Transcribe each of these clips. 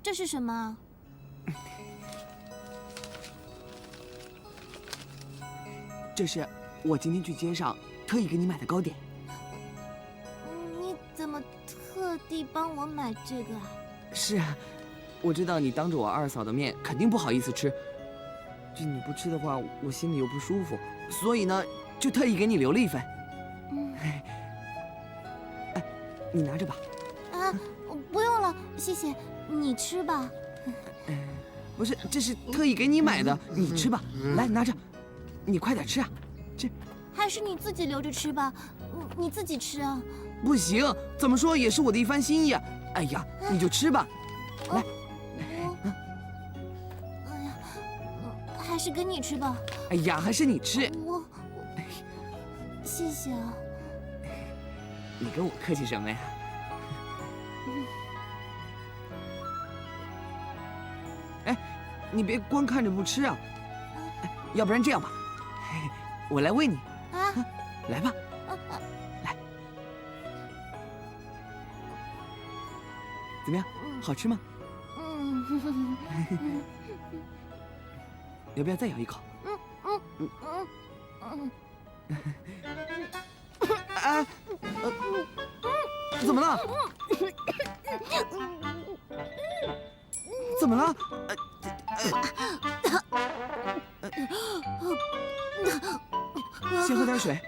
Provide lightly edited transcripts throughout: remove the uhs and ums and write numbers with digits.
这是什么？这是我今天去街上特意给你买的糕点。你怎么特地帮我买这个啊？是啊，我知道你当着我二嫂的面肯定不好意思吃，这你不吃的话，我心里又不舒服，所以呢，就特意给你留了一份。哎，你拿着吧。啊，不用了，谢谢，你吃吧。不是，这是特意给你买的，你吃吧。来，拿着，你快点吃啊，吃。还是你自己留着吃吧，你自己吃啊。不行，怎么说也是我的一番心意啊。哎呀，你就吃吧。来。哎呀，还是跟你吃吧。哎呀，还是你吃。谢谢啊。你跟我客气什么呀？哎，你别光看着不吃啊！要不然这样吧，我来喂你。啊，来吧，来，怎么样？好吃吗？要不要再咬一口？哎，怎么了？怎么了？先喝点水。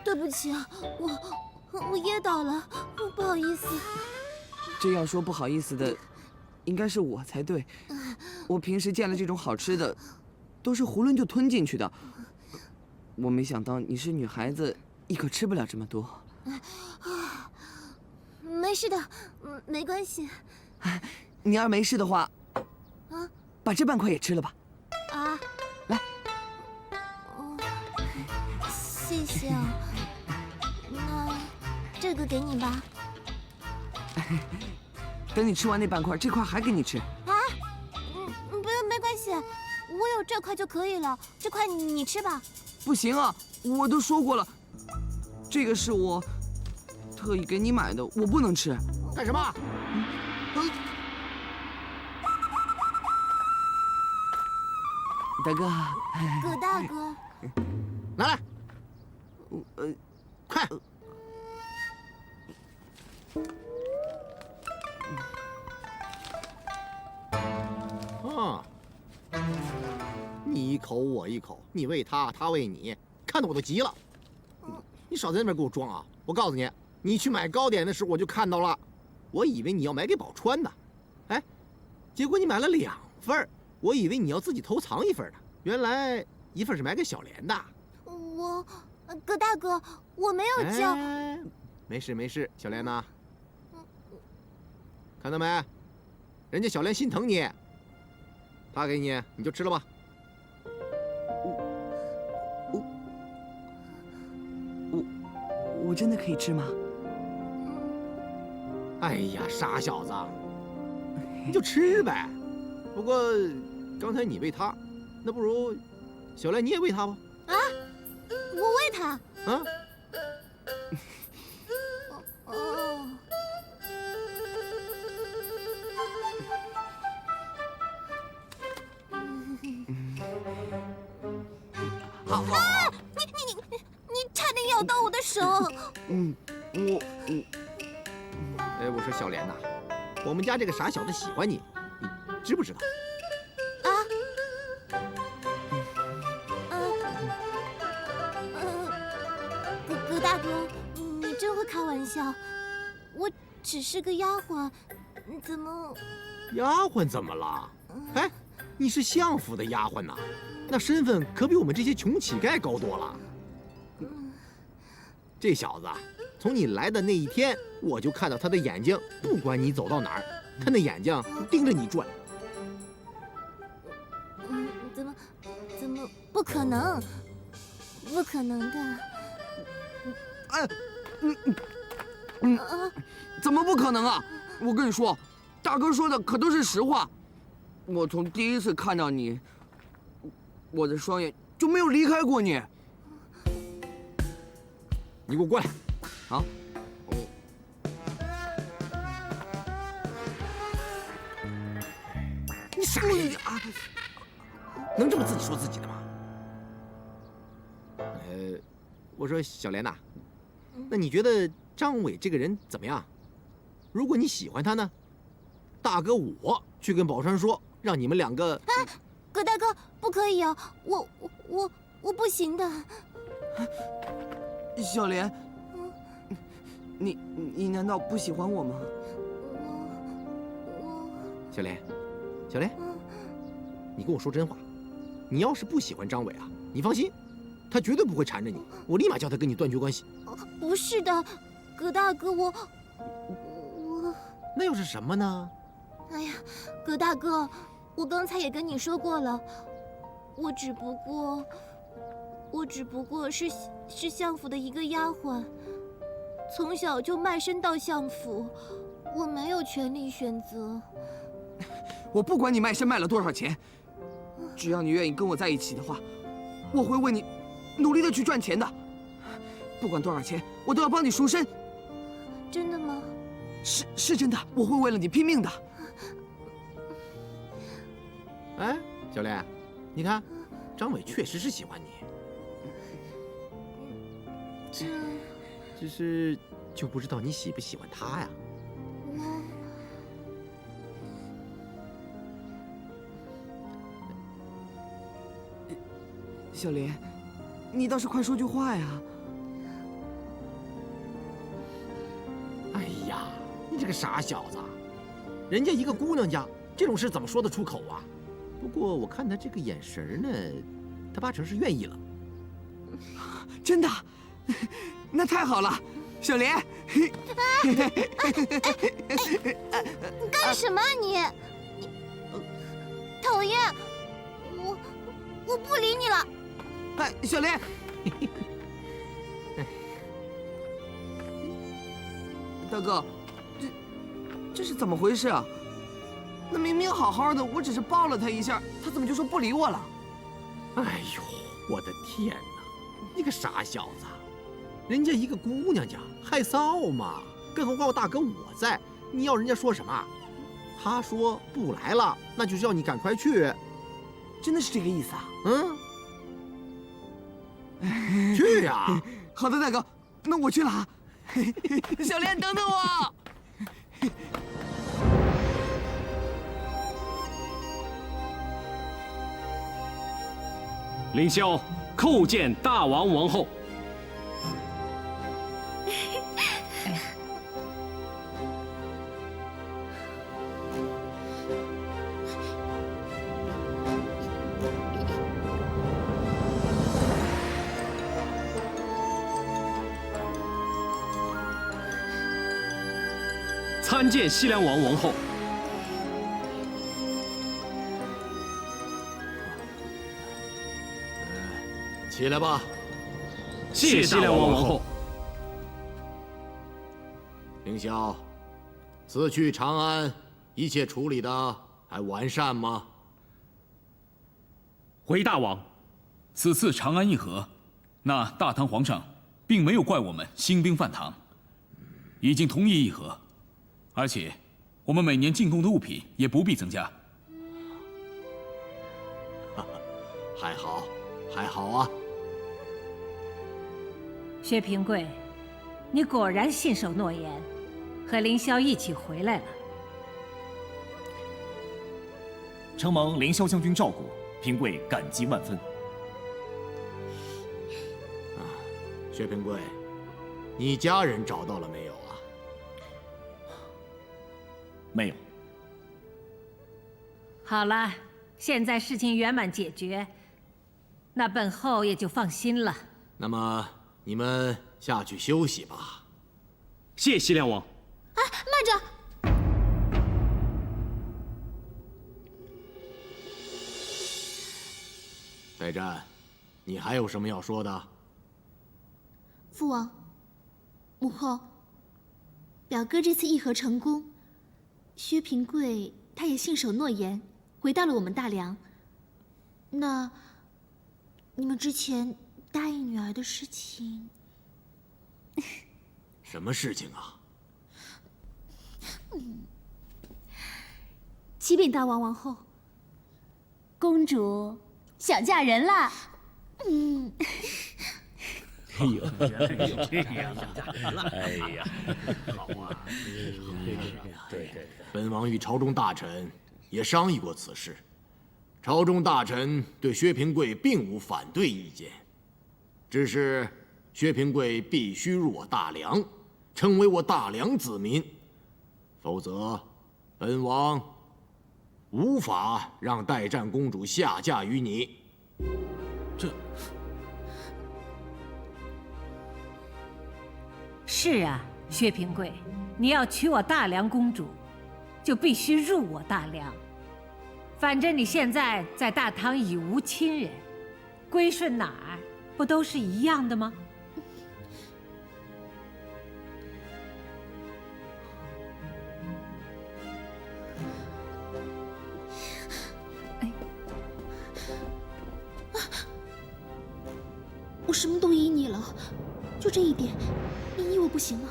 对不起啊，我噎到了，不好意思。这要说不好意思的，应该是我才对。我平时见了这种好吃的，都是囫囵就吞进去的。我没想到你是女孩子，一口吃不了这么多。没事的，没关系。你要没事的话，把这半块也吃了吧。啊，来。谢谢啊。那这个给你吧。等你吃完那半块，这块还给你吃。啊？不用，没关系，我有这块就可以了。这块你吃吧。不行啊，我都说过了，这个是我特意给你买的，我不能吃。干什么？大哥，葛大哥，拿来，快！啊，你一口我一口，你喂他，他喂你，看得我都急了。你少在那边给我装啊！我告诉你，你去买糕点的时候我就看到了，我以为你要买给宝钏呢，哎，结果你买了2份，我以为你要自己偷藏1份呢，原来1份是买给小莲的。葛大哥，我没有叫。没事没事，小莲呐，看到没？人家小莲心疼你，他给你，你就吃了吧。我真的可以吃吗？哎呀，傻小子，你就吃呗。不过刚才你喂他，那不如小莲你也喂他吧。啊，我喂他。啊？好。你差点咬到我的手。哎，我说小莲呐，我们家这个傻小子喜欢你，你知不知道？葛大哥，你真会开玩笑。我只是个丫鬟，怎么？丫鬟怎么了？哎，你是相府的丫鬟呐，那身份可比我们这些穷乞丐高多了。这小子，从你来的那一天，我就看到他的眼睛，不管你走到哪儿，他那眼睛盯着你转。怎么不可能？不可能的。哎，怎么不可能啊？我跟你说，大哥说的可都是实话。我从第一次看到你，我的双眼就没有离开过你。你给我过来！好，傻呀！能这么自己说自己的吗？我说小莲呐，那你觉得张伟这个人怎么样？如果你喜欢他呢，大哥我去跟宝川说，让你们两个……葛大哥，不可以啊！我不行的。小莲，你难道不喜欢我吗？小莲，小莲，你跟我说真话。你要是不喜欢张伟啊，你放心，他绝对不会缠着你。我立马叫他跟你断绝关系。不是的，葛大哥，我……那又是什么呢？哎呀，葛大哥，我刚才也跟你说过了，我只不过是相府的一个丫鬟，从小就卖身到相府，我没有权利选择。我不管你卖身卖了多少钱，只要你愿意跟我在一起的话，我会为你努力的去赚钱的。不管多少钱，我都要帮你赎身。真的吗？是真的，我会为了你拼命的。哎，小莲，你看，张伟确实是喜欢你，只是就不知道你喜不喜欢他呀？小莲，你倒是快说句话呀！哎呀，你这个傻小子，人家一个姑娘家，这种事怎么说得出口啊？不过我看他这个眼神呢，他八成是愿意了。真的？那太好了，小莲。你干什么啊你？讨厌！我不理你了。哎，小莲。大哥，这是怎么回事啊？那明明好好的，我只是抱了他一下，他怎么就说不理我了？哎呦，我的天哪！你个傻小子，人家一个姑娘家害臊嘛，更何况我大哥我在，你要人家说什么？他说不来了，那就是要你赶快去。真的是这个意思啊？去呀！好的，大哥，那我去了啊。小莲，等等我。凌霄叩见大王王后。参见西凉王王后。起来吧。谢西凉王王后。凌霄，此去长安，一切处理的还完善吗？回大王，此次长安议和，那大唐皇上并没有怪我们兴兵犯唐，已经同意议和，而且我们每年进贡的物品也不必增加。还好，还好啊。薛平贵，你果然信守诺言，和凌霄一起回来了。承蒙凌霄将军照顾，平贵感激万分。薛平贵，你家人找到了没有啊？没有。好了，现在事情圆满解决，那本后也就放心了。那么你们下去休息吧。谢西凉王。啊，慢着！代战，你还有什么要说的？父王、母后，表哥这次议和成功，薛平贵他也信守诺言，回到了我们大梁。那你们之前答应女儿的事情，什么事情啊？启禀大王王后，公主想嫁人了。哎呦，原来是这样啊！哎呀，好啊！对，本王与朝中大臣也商议过此事，朝中大臣对薛平贵并无反对意见，只是薛平贵必须入我大梁，成为我大梁子民，否则本王无法让代战公主下嫁于你。是啊，薛平贵，你要娶我大梁公主，就必须入我大梁。反正你现在在大唐已无亲人，归顺哪儿不都是一样的吗？我什么都依你了，就这一点，你依我不行吗？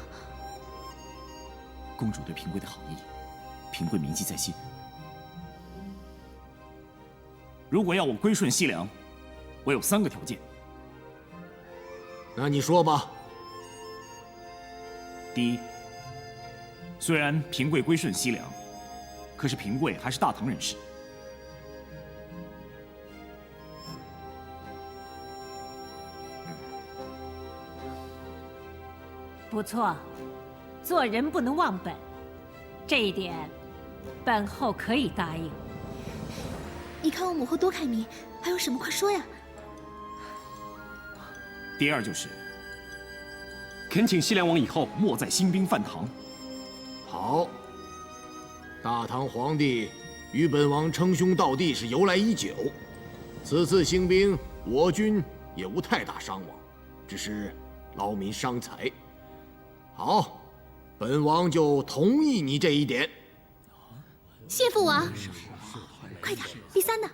公主对平贵的好意，平贵铭记在心。如果要我归顺西凉，我有3个条件。那你说吧。第一，虽然平贵归顺西凉，可是平贵还是大唐人士。不错，做人不能忘本，这一点，本后可以答应。你看我母后多开明，还有什么快说呀？第二就是，恳请西凉王以后莫再兴兵犯唐。好，大唐皇帝与本王称兄道弟是由来已久，此次兴兵，我军也无太大伤亡，只是劳民伤财。好，本王就同意你这一点。谢父王，快点，第3呢？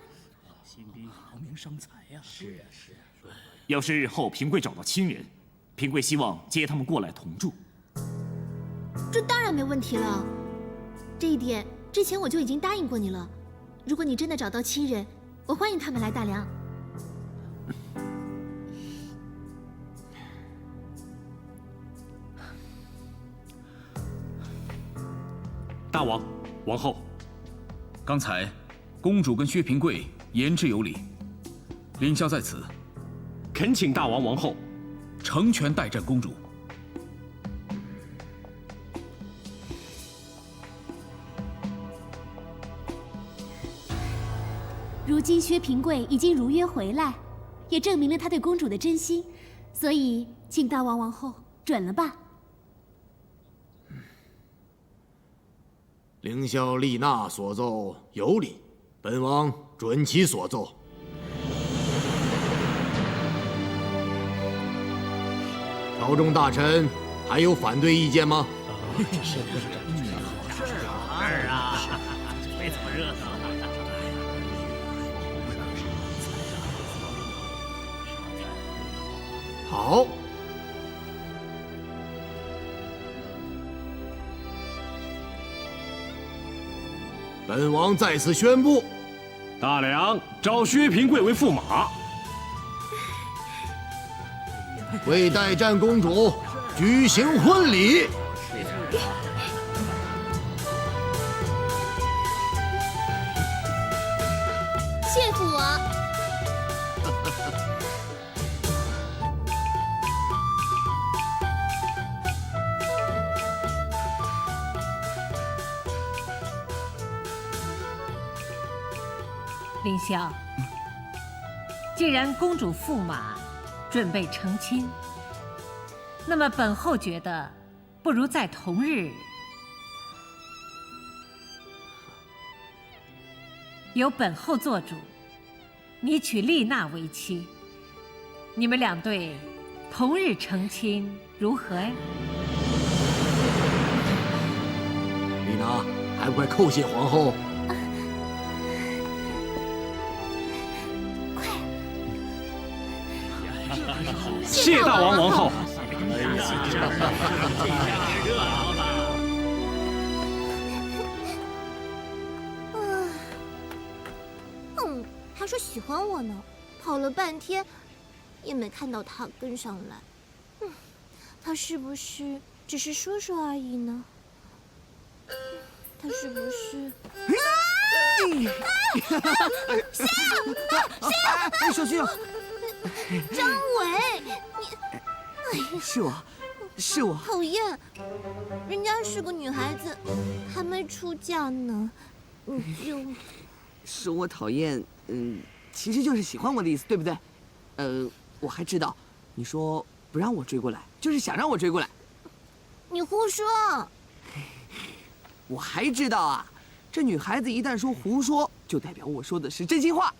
劳民伤财呀！是啊。要是日后平贵找到亲人，平贵希望接他们过来同住。这当然没问题了，这一点之前我就已经答应过你了。如果你真的找到亲人，我欢迎他们来大梁。大王、王后，刚才公主跟薛平贵言之有理，凌霄在此，恳请大王、王后成全代战公主。如今薛平贵已经如约回来，也证明了他对公主的真心，所以请大王王后准了吧。凌霄丽娜所奏有理，本王准其所奏。朝中大臣还有反对意见吗？这是好事啊！没怎么热闹。好。本王在此宣布，大梁召薛平贵为驸马，为代战公主举行婚礼。谢父王。凌霄，既然公主驸马准备成亲，那么本后觉得，不如在同日由本后做主，你娶丽娜为妻，你们2对同日成亲，如何呀？丽娜，还不快叩谢皇后！谢大王、王后。说喜欢我呢，跑了半天也没看到他跟上来。他是不是只是说说而已呢？他是不是？哎，小心啊！张伟，你是我。讨厌，人家是个女孩子，还没出嫁呢，你就……说我讨厌，其实就是喜欢我的意思，对不对？我还知道，你说不让我追过来，就是想让我追过来。你胡说！我还知道啊，这女孩子一旦说胡说，就代表我说的是真心话。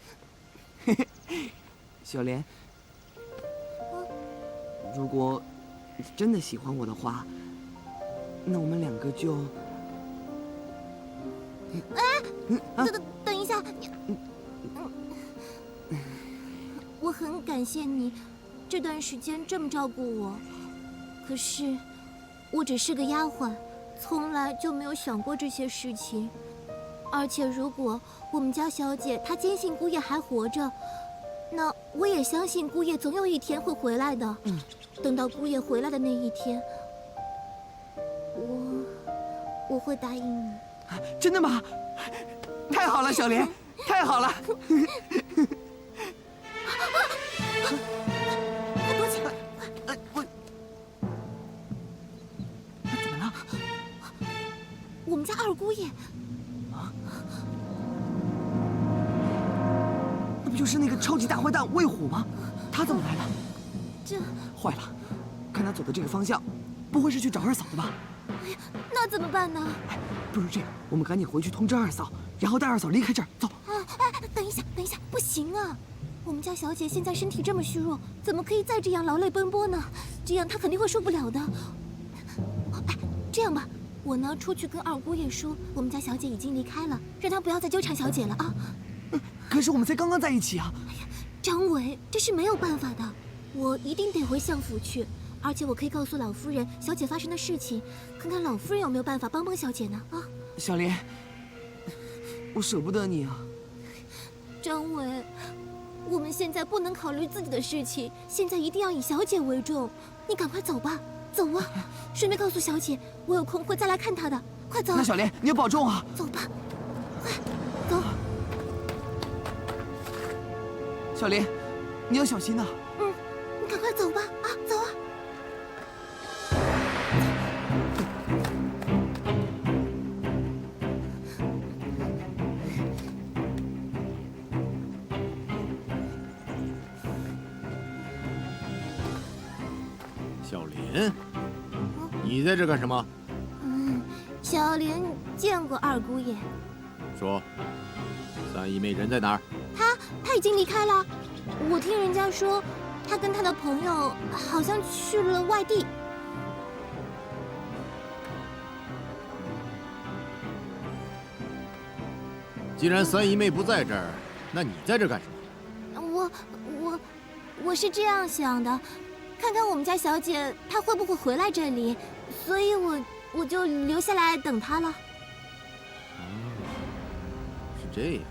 小莲，如果你真的喜欢我的话，那我们两个就……等一下，我很感谢你这段时间这么照顾我，可是我只是个丫鬟，从来就没有想过这些事情。而且如果我们家小姐她坚信姑爷还活着，那我也相信姑爷总有一天会回来的。等到姑爷回来的那一天，我会答应你。真的吗？太好了，小莲，太好了！快躲起来！我怎么了？我们家二姑爷，那不就是那个超级大坏蛋魏虎吗？他怎么来了？这坏了，看他走的这个方向，不会是去找二嫂的吧？哎呀，那怎么办呢？不如这样，我们赶紧回去通知二嫂，然后带二嫂离开这儿。走。等一下，不行啊！我们家小姐现在身体这么虚弱，怎么可以再这样劳累奔波呢？这样她肯定会受不了的。这样吧，我呢出去跟二姑爷说，我们家小姐已经离开了，让她不要再纠缠小姐了啊。可是我们才刚刚在一起啊！张伟，这是没有办法的，我一定得回相府去。而且我可以告诉老夫人小姐发生的事情，看看老夫人有没有办法帮小姐呢？啊，小莲，我舍不得你啊。张伟，我们现在不能考虑自己的事情，现在一定要以小姐为重。你赶快走吧，走啊！顺便告诉小姐，我有空会再来看她的。快走！那小莲，你要保重啊！走吧，快走！小莲，你要小心呐。你赶快走吧！啊，走啊！小莲，你在这干什么？小莲见过二姑爷。说，三姨妹人在哪儿？她已经离开了。我听人家说，她跟她的朋友好像去了外地。既然三姨妹不在这儿，那你在这干什么？我是这样想的，看看我们家小姐她会不会回来这里，所以我就留下来等她了。是这样。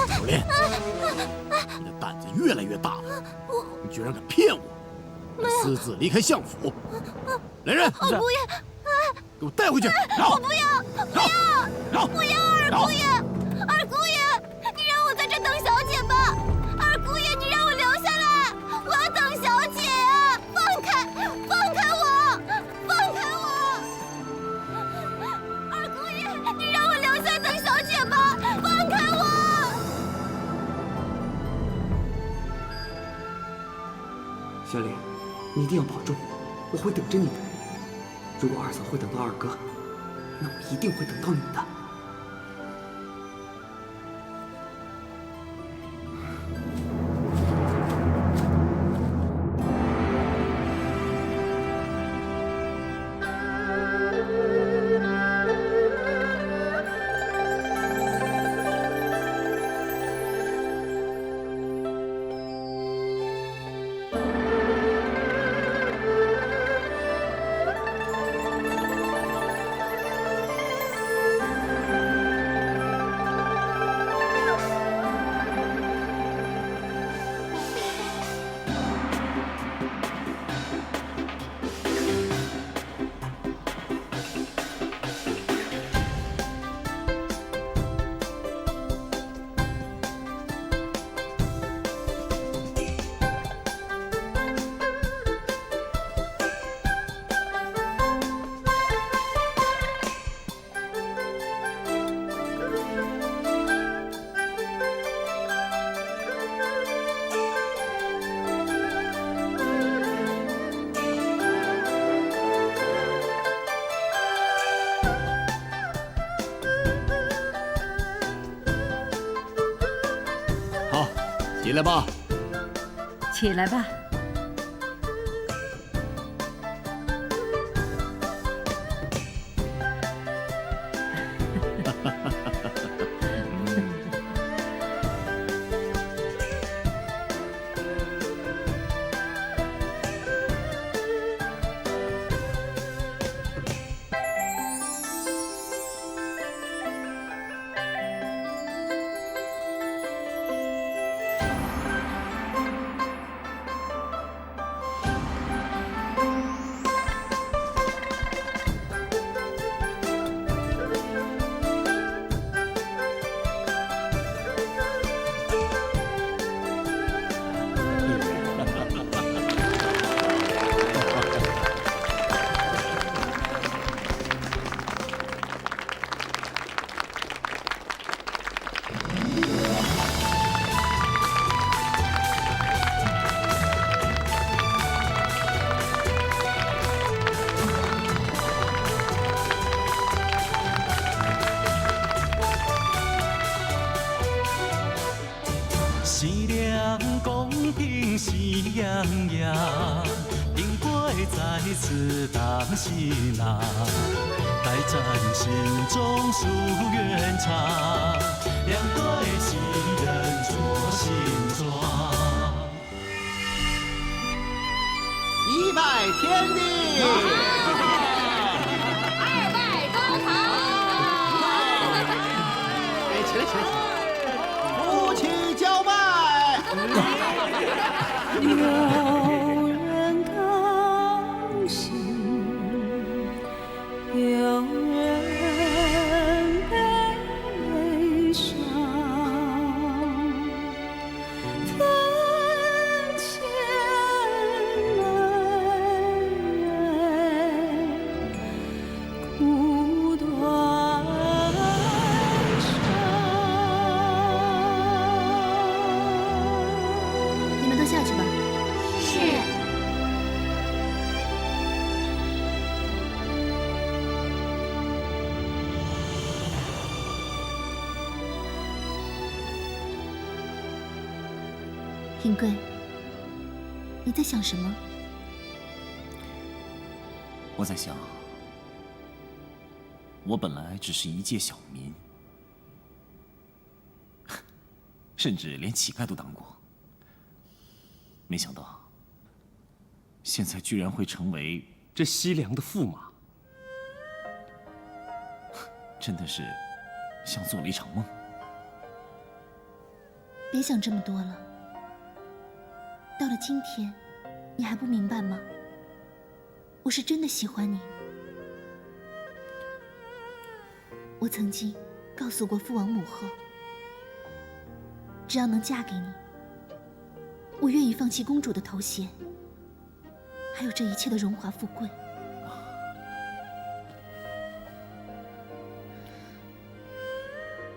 小莲，你的胆子越来越大了，你居然敢骗我！私自离开相府，来人！二姑爷，给我带回去！我不要，不要二姑爷，二姑爷，你让我在这等小姐吧，二姑爷，你让我留下来，我要等小姐啊！放开我，放开我！二姑爷，你让我留下来等小姐吧，放开我！小莲，你一定要保重，我会等着你的。如果二嫂会等到二哥，那我一定会等到你的。起来吧。起来吧。善良公平喜洋洋，平贵在此当新郎，待战心中夙愿长，两对新人着新装。一拜天地，二拜高堂。哎，起来起来。夫妻交拜。有人高兴，有人悲伤，分前来，苦短你们都下去吧。是。平贵，你在想什么？我在想，我本来只是一介小民，甚至连乞丐都当过，没想到现在居然会成为这西凉的驸马。真的是像做了一场梦。别想这么多了。到了今天，你还不明白吗？我是真的喜欢你。我曾经告诉过父王母后，只要能嫁给你，我愿意放弃公主的头衔，还有这一切的荣华富贵。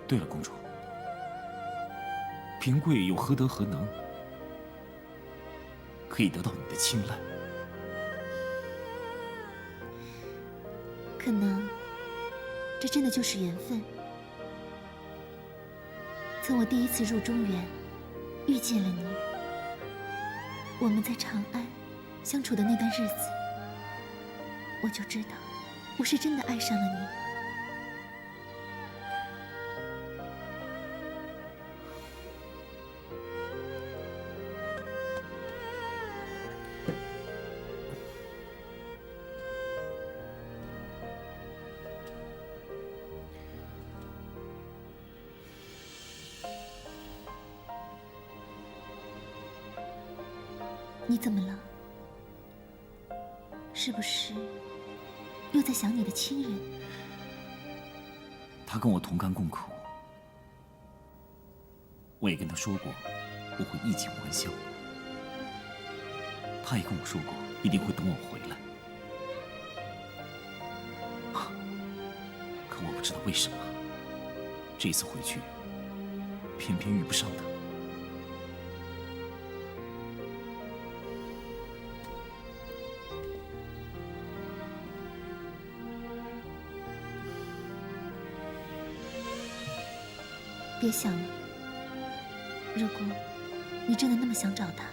对了，公主，平贵有何德何能，可以得到你的青睐？可能，这真的就是缘分。从我第一次入中原，遇见了你，我们在长安相处的那段日子，我就知道，我是真的爱上了你。你怎么了？是不是又在想你的亲人？他跟我同甘共苦，我也跟他说过我会衣锦还乡，他也跟我说过一定会等我回来。可我不知道为什么，这次回去偏偏遇不上他。别想了，如果你真的那么想找他？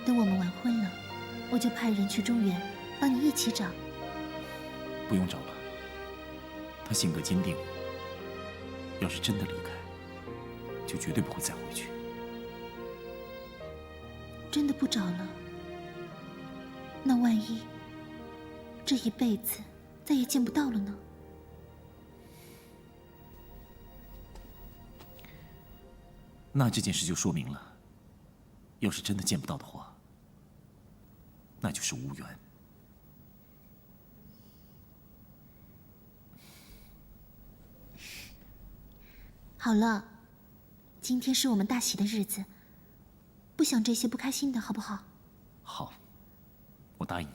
等我们完婚了，我就派人去中原，帮你一起找。不用找了，他性格坚定，要是真的离开，就绝对不会再回去。真的不找了，那万一这一辈子再也见不到了呢？那这件事就说明了，要是真的见不到的话，那就是无缘。好了，今天是我们大喜的日子，不想这些不开心的，好不好？好，我答应你。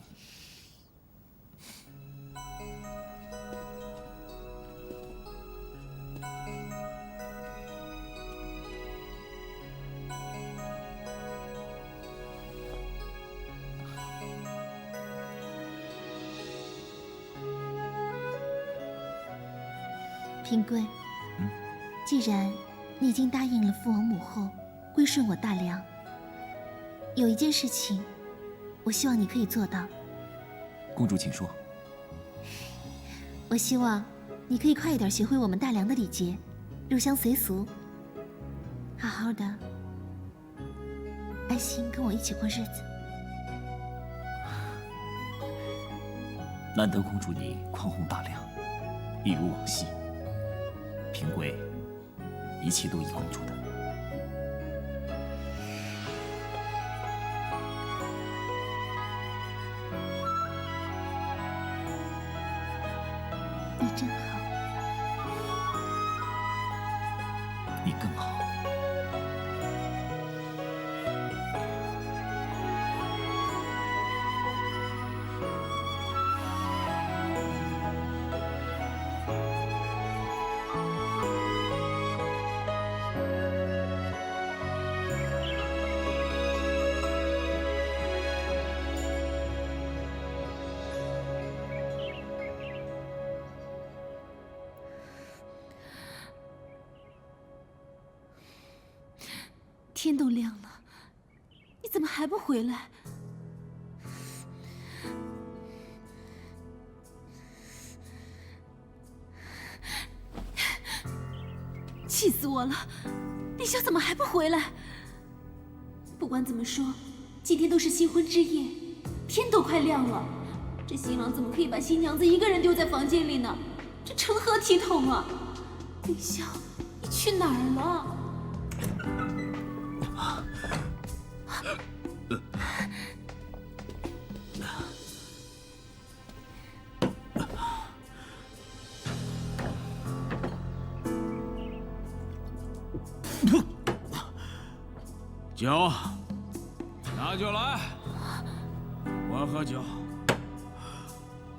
平贵，既然你已经答应了父王母后，归顺我大梁，有一件事情，我希望你可以做到。公主，请说。我希望你可以快一点学会我们大梁的礼节，入乡随俗，好好的安心跟我一起过日子。难得公主你宽宏大量，一如往昔。平贵，一切都依公主的。你真好，你更好。天都亮了，你怎么还不回来？气死我了！凌霄怎么还不回来？不管怎么说，今天都是新婚之夜，天都快亮了，这新郎怎么可以把新娘子一个人丢在房间里呢？这成何体统啊！凌霄，你去哪儿了？酒，拿酒来，我要喝酒。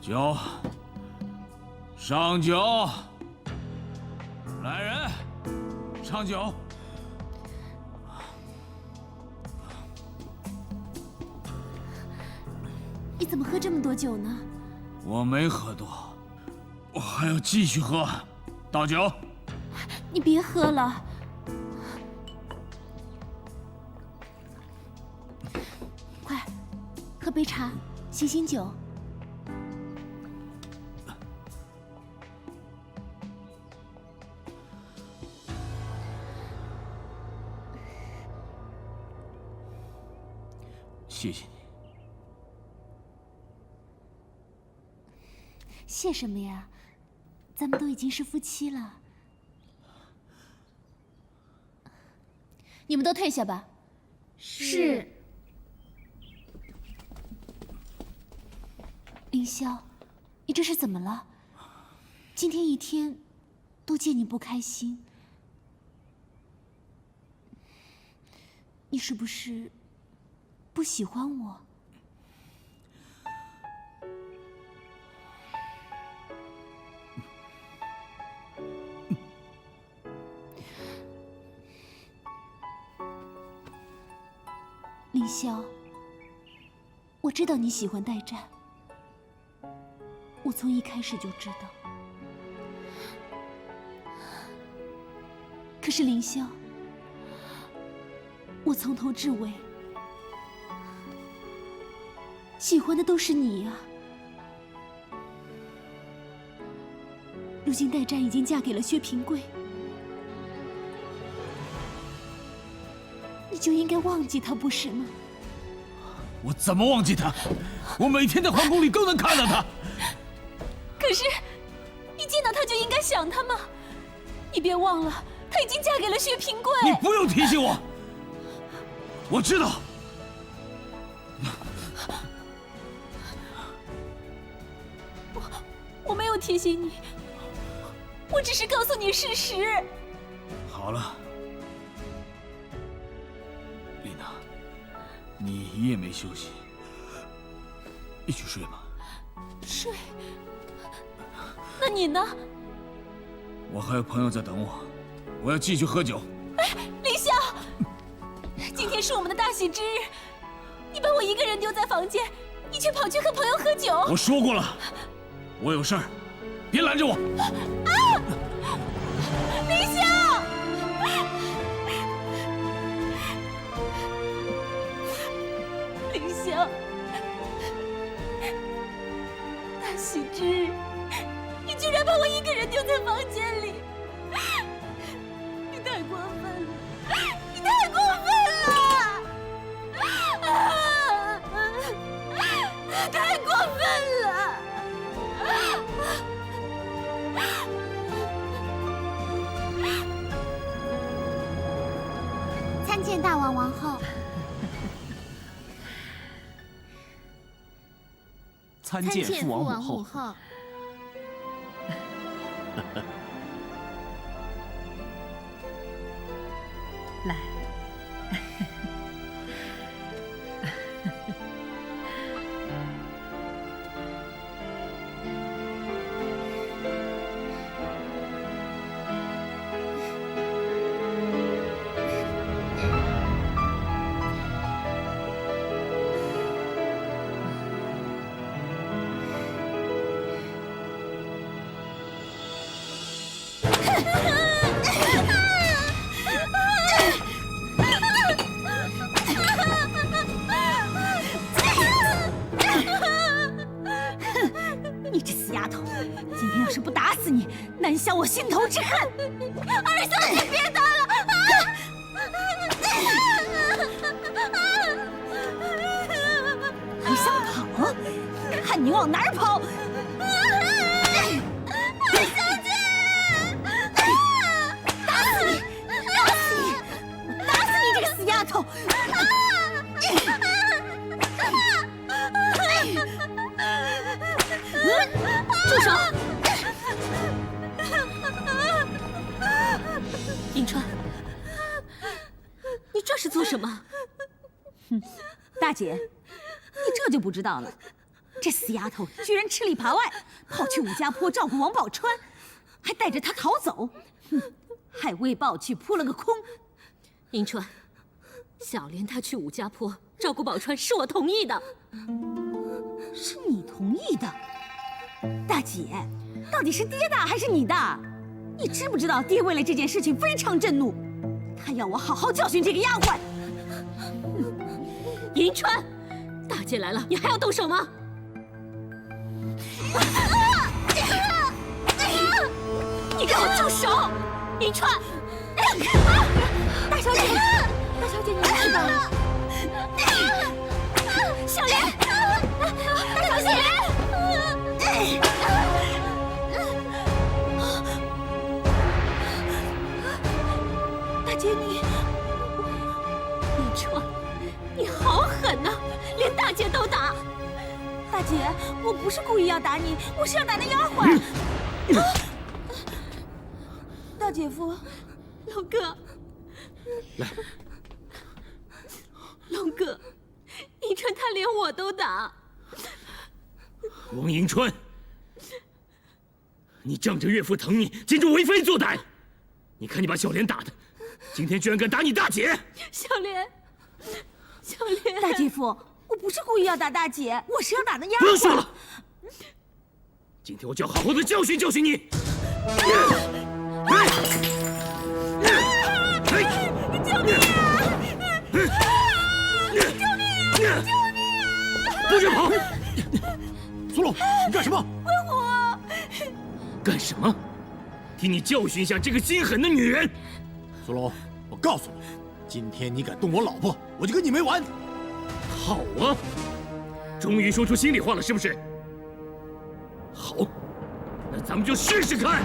酒，上酒。来人，上酒。你怎么喝这么多酒呢？我没喝多，我还要继续喝。倒酒。你别喝了。快，喝杯茶，醒醒酒。谢谢你。谢什么呀？咱们都已经是夫妻了。你们都退下吧。是。凌霄，你这是怎么了？今天一天都见你不开心，你是不是不喜欢我？凌霄，我知道你喜欢代战，我从一开始就知道。可是凌霄，我从头至尾喜欢的都是你呀。如今代战已经嫁给了薛平贵，你就应该忘记他，不是吗？我怎么忘记他？我每天在皇宫里都能看到他。可是，一见到他就应该想他吗？你别忘了，她已经嫁给了薛平贵。你不用提醒我，我知道。我没有提醒你，我只是告诉你事实。好了，丽娜，你一夜没休息，你去睡吧。睡？那你呢？我还有朋友在等我，我要继续喝酒。哎，林霄，今天是我们的大喜之日，你把我一个人丢在房间，你却跑去和朋友喝酒。我说过了，我有事儿，别拦着我。啊！林霄，林霄，大喜之日，你居然把我一个人丢在房间里，你太过分了，你太过分了！太过分了！参见大王王后。参见父王母后。来。你这死丫头，今天要是不打死你，难消我心头之恨。二小姐，别打了！还想跑？看你往哪儿跑！二小姐，打死你！打死你！我打死你这个死丫头！住手！银川，你这是做什么？大姐，你这就不知道了。这死丫头居然吃里扒外，跑去武家坡照顾王宝钏，还带着他逃走，害魏豹去扑了个空。银川，小莲她去武家坡照顾宝钏是我同意的。是你同意的？大姐，到底是爹大还是你大？你知不知道爹为了这件事情非常震怒，他要我好好教训这个丫鬟。银川，大姐来了，你还要动手吗？你给我住手！银川，大小姐，大小姐，你没事吧？小莲，大小姐。大姐，你，银川，你好狠呐，连大姐都打！大姐，我不是故意要打你，我是要打那丫鬟。大姐夫，龙哥，来，龙哥，银川他连我都打。王迎春，你仗着岳父疼你，竟着为非作歹！你看你把小莲打的，今天居然敢打你大姐！小莲，小莲，大姐夫，我不是故意要打大姐，我是要打那丫鬟。不用说了，今天我就要好好的教训教训你！救命啊！不许跑！苏龙，你干什么？魏虎，干什么？替你教训一下这个心狠的女人。苏龙，我告诉你，今天你敢动我老婆，我就跟你没完。好啊，终于说出心里话了，是不是？好，那咱们就试试看。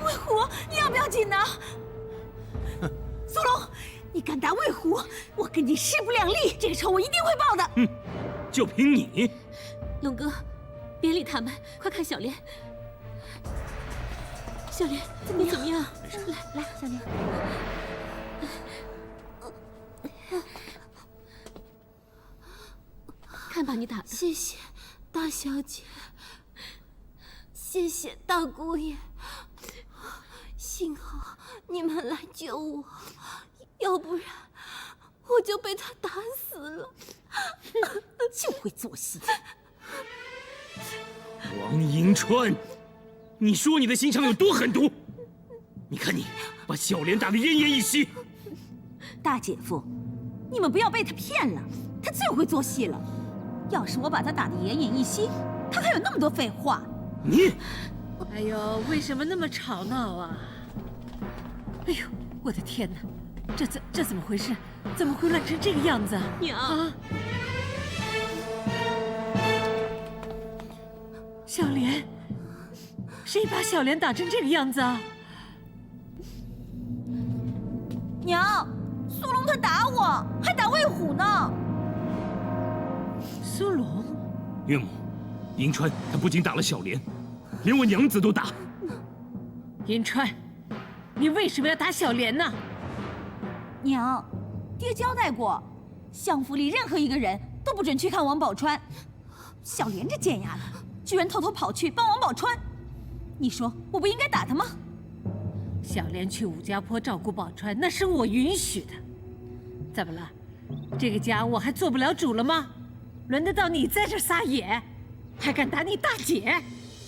魏虎，你要不要紧呢？苏龙，你敢打魏虎，我跟你势不两立，这个仇我一定会报的。就凭你？龙哥，别理他们，快看小莲。小莲，你怎么样？来，小莲。看把你打的。谢谢大小姐，谢谢大姑爷，幸好你们来救我，要不然我就被他打死了。就会做戏。王迎川，你说你的心肠有多狠毒？你看你把小莲打得奄奄一息。大姐夫，你们不要被他骗了，他最会做戏了。要是我把他打得奄奄一息，他还有那么多废话。你，哎呦，为什么那么吵闹啊？哎呦，我的天哪，这怎么回事？怎么会乱成这个样子啊？娘啊！小莲，谁把小莲打成这个样子啊？娘，苏龙他打我，还打魏虎呢。苏龙，岳母，迎川他不仅打了小莲，连我娘子都打。迎川，你为什么要打小莲呢？娘，爹交代过，相府里任何一个人都不准去看王宝钏。小莲这贱丫头，居然偷偷跑去帮王宝钏，你说我不应该打她吗？小莲去武家坡照顾宝钏，那是我允许的。怎么了？这个家我还做不了主了吗？轮得到你在这撒野，还敢打你大姐？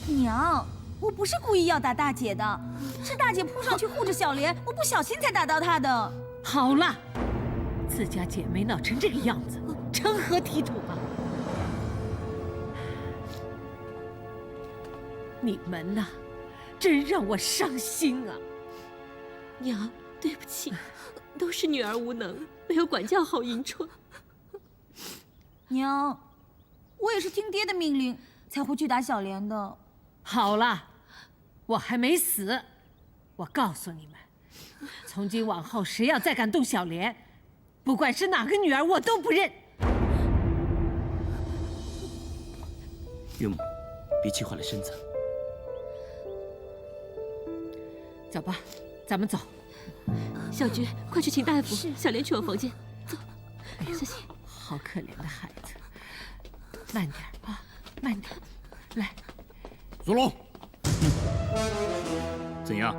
娘，我不是故意要打大姐的，是大姐扑上去护着小莲，我不小心才打到她的。好了，自家姐妹闹成这个样子，成何体统啊！你们呐，真让我伤心啊！娘，对不起，都是女儿无能，没有管教好迎春。娘，我也是听爹的命令才会去打小莲的。好了，我还没死，我告诉你们，从今往后谁要再敢动小莲，不管是哪个女儿，我都不认。岳母，别气坏了身子。走吧，咱们走。小菊，快去请大夫，小莲去我房间。走，小心。好可怜的孩子，慢点啊，慢点，来。苏龙，怎样，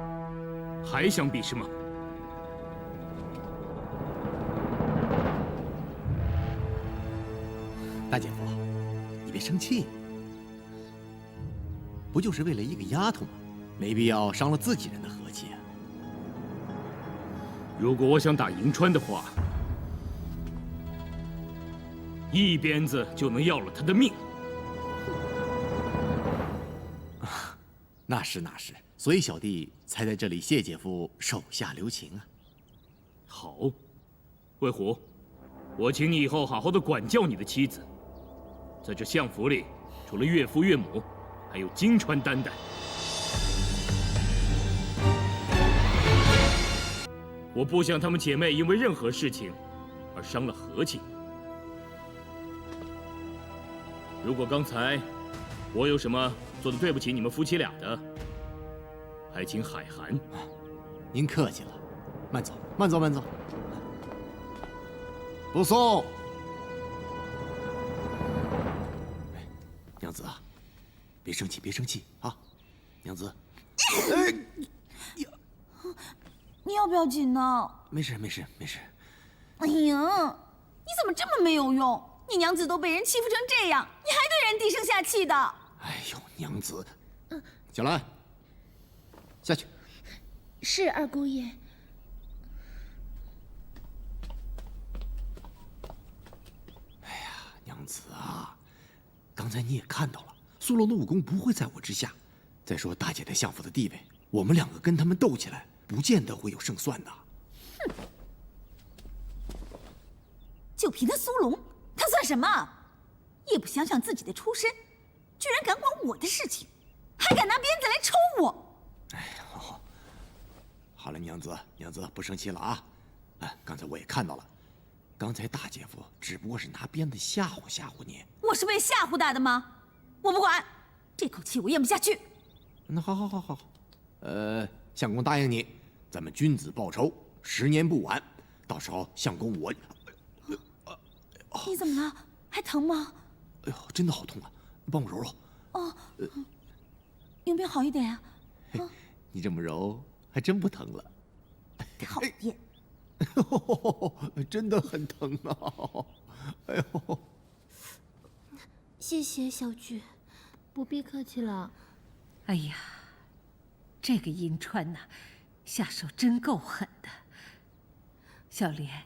还想比试吗？大姐夫，你别生气，不就是为了一个丫头吗？没必要伤了自己人的和气啊。如果我想打迎川的话，一鞭子就能要了他的命。那是，所以小弟才在这里谢姐夫手下留情啊。好，魏虎，我请你以后好好的管教你的妻子。在这相府里，除了岳父岳母，还有金川担待。我不想她们姐妹因为任何事情而伤了和气。如果刚才我有什么做的对不起你们夫妻俩的，还请海涵。您客气了，慢走，慢走，慢走。不送。娘子啊，别生气，别生气啊，娘子。你要不要紧呢？没事，没事，没事。哎呀，你怎么这么没有用？你娘子都被人欺负成这样，你还对人低声下气的。哎呦，娘子，小兰，下去。是二姑爷。娘子啊，刚才你也看到了，苏罗的武功不会在我之下。再说大姐在相府的地位，我们两个跟他们斗起来，不见得会有胜算的。哼！就凭他苏龙，他算什么？也不想想自己的出身，居然敢管我的事情，还敢拿鞭子来抽我！哎呀，好了，娘子不生气了啊。刚才我也看到了，刚才大姐夫只不过是拿鞭子吓唬吓唬你。我是被吓唬大的吗？我不管，这口气我咽不下去。那好，相公答应你，咱们君子报仇，10年不晚。到时候相公我……你怎么了？还疼吗？哎呦，真的好痛啊！帮我揉揉。哦，有没有好一点呀？你这么揉，还真不疼了。讨厌！真的很疼啊！哎呦，谢谢小菊，不必客气了。哎呀，这个银川呐，下手真够狠的。小莲，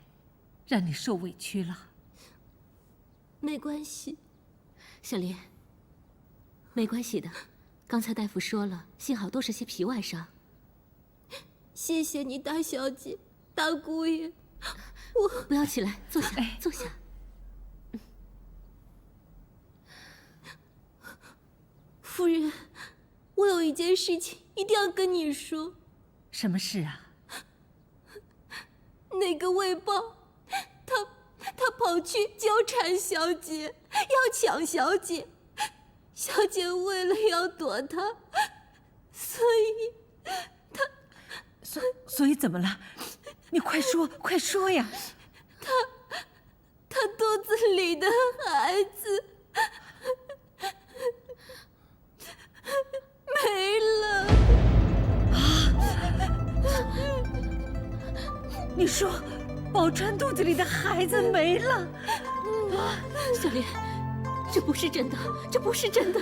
让你受委屈了。没关系，小莲，没关系的。刚才大夫说了，幸好都是些皮外伤。谢谢你，大小姐，大姑爷。我不要起来，坐下，坐下。夫人，我有一件事情一定要跟你说。什么事啊？那个魏豹，他跑去纠缠小姐，要抢小姐。小姐为了要躲他，所以怎么了？你快说呀！他肚子里的孩子没了。你说，宝钏肚子里的孩子没了？小莲，这不是真的，这不是真的，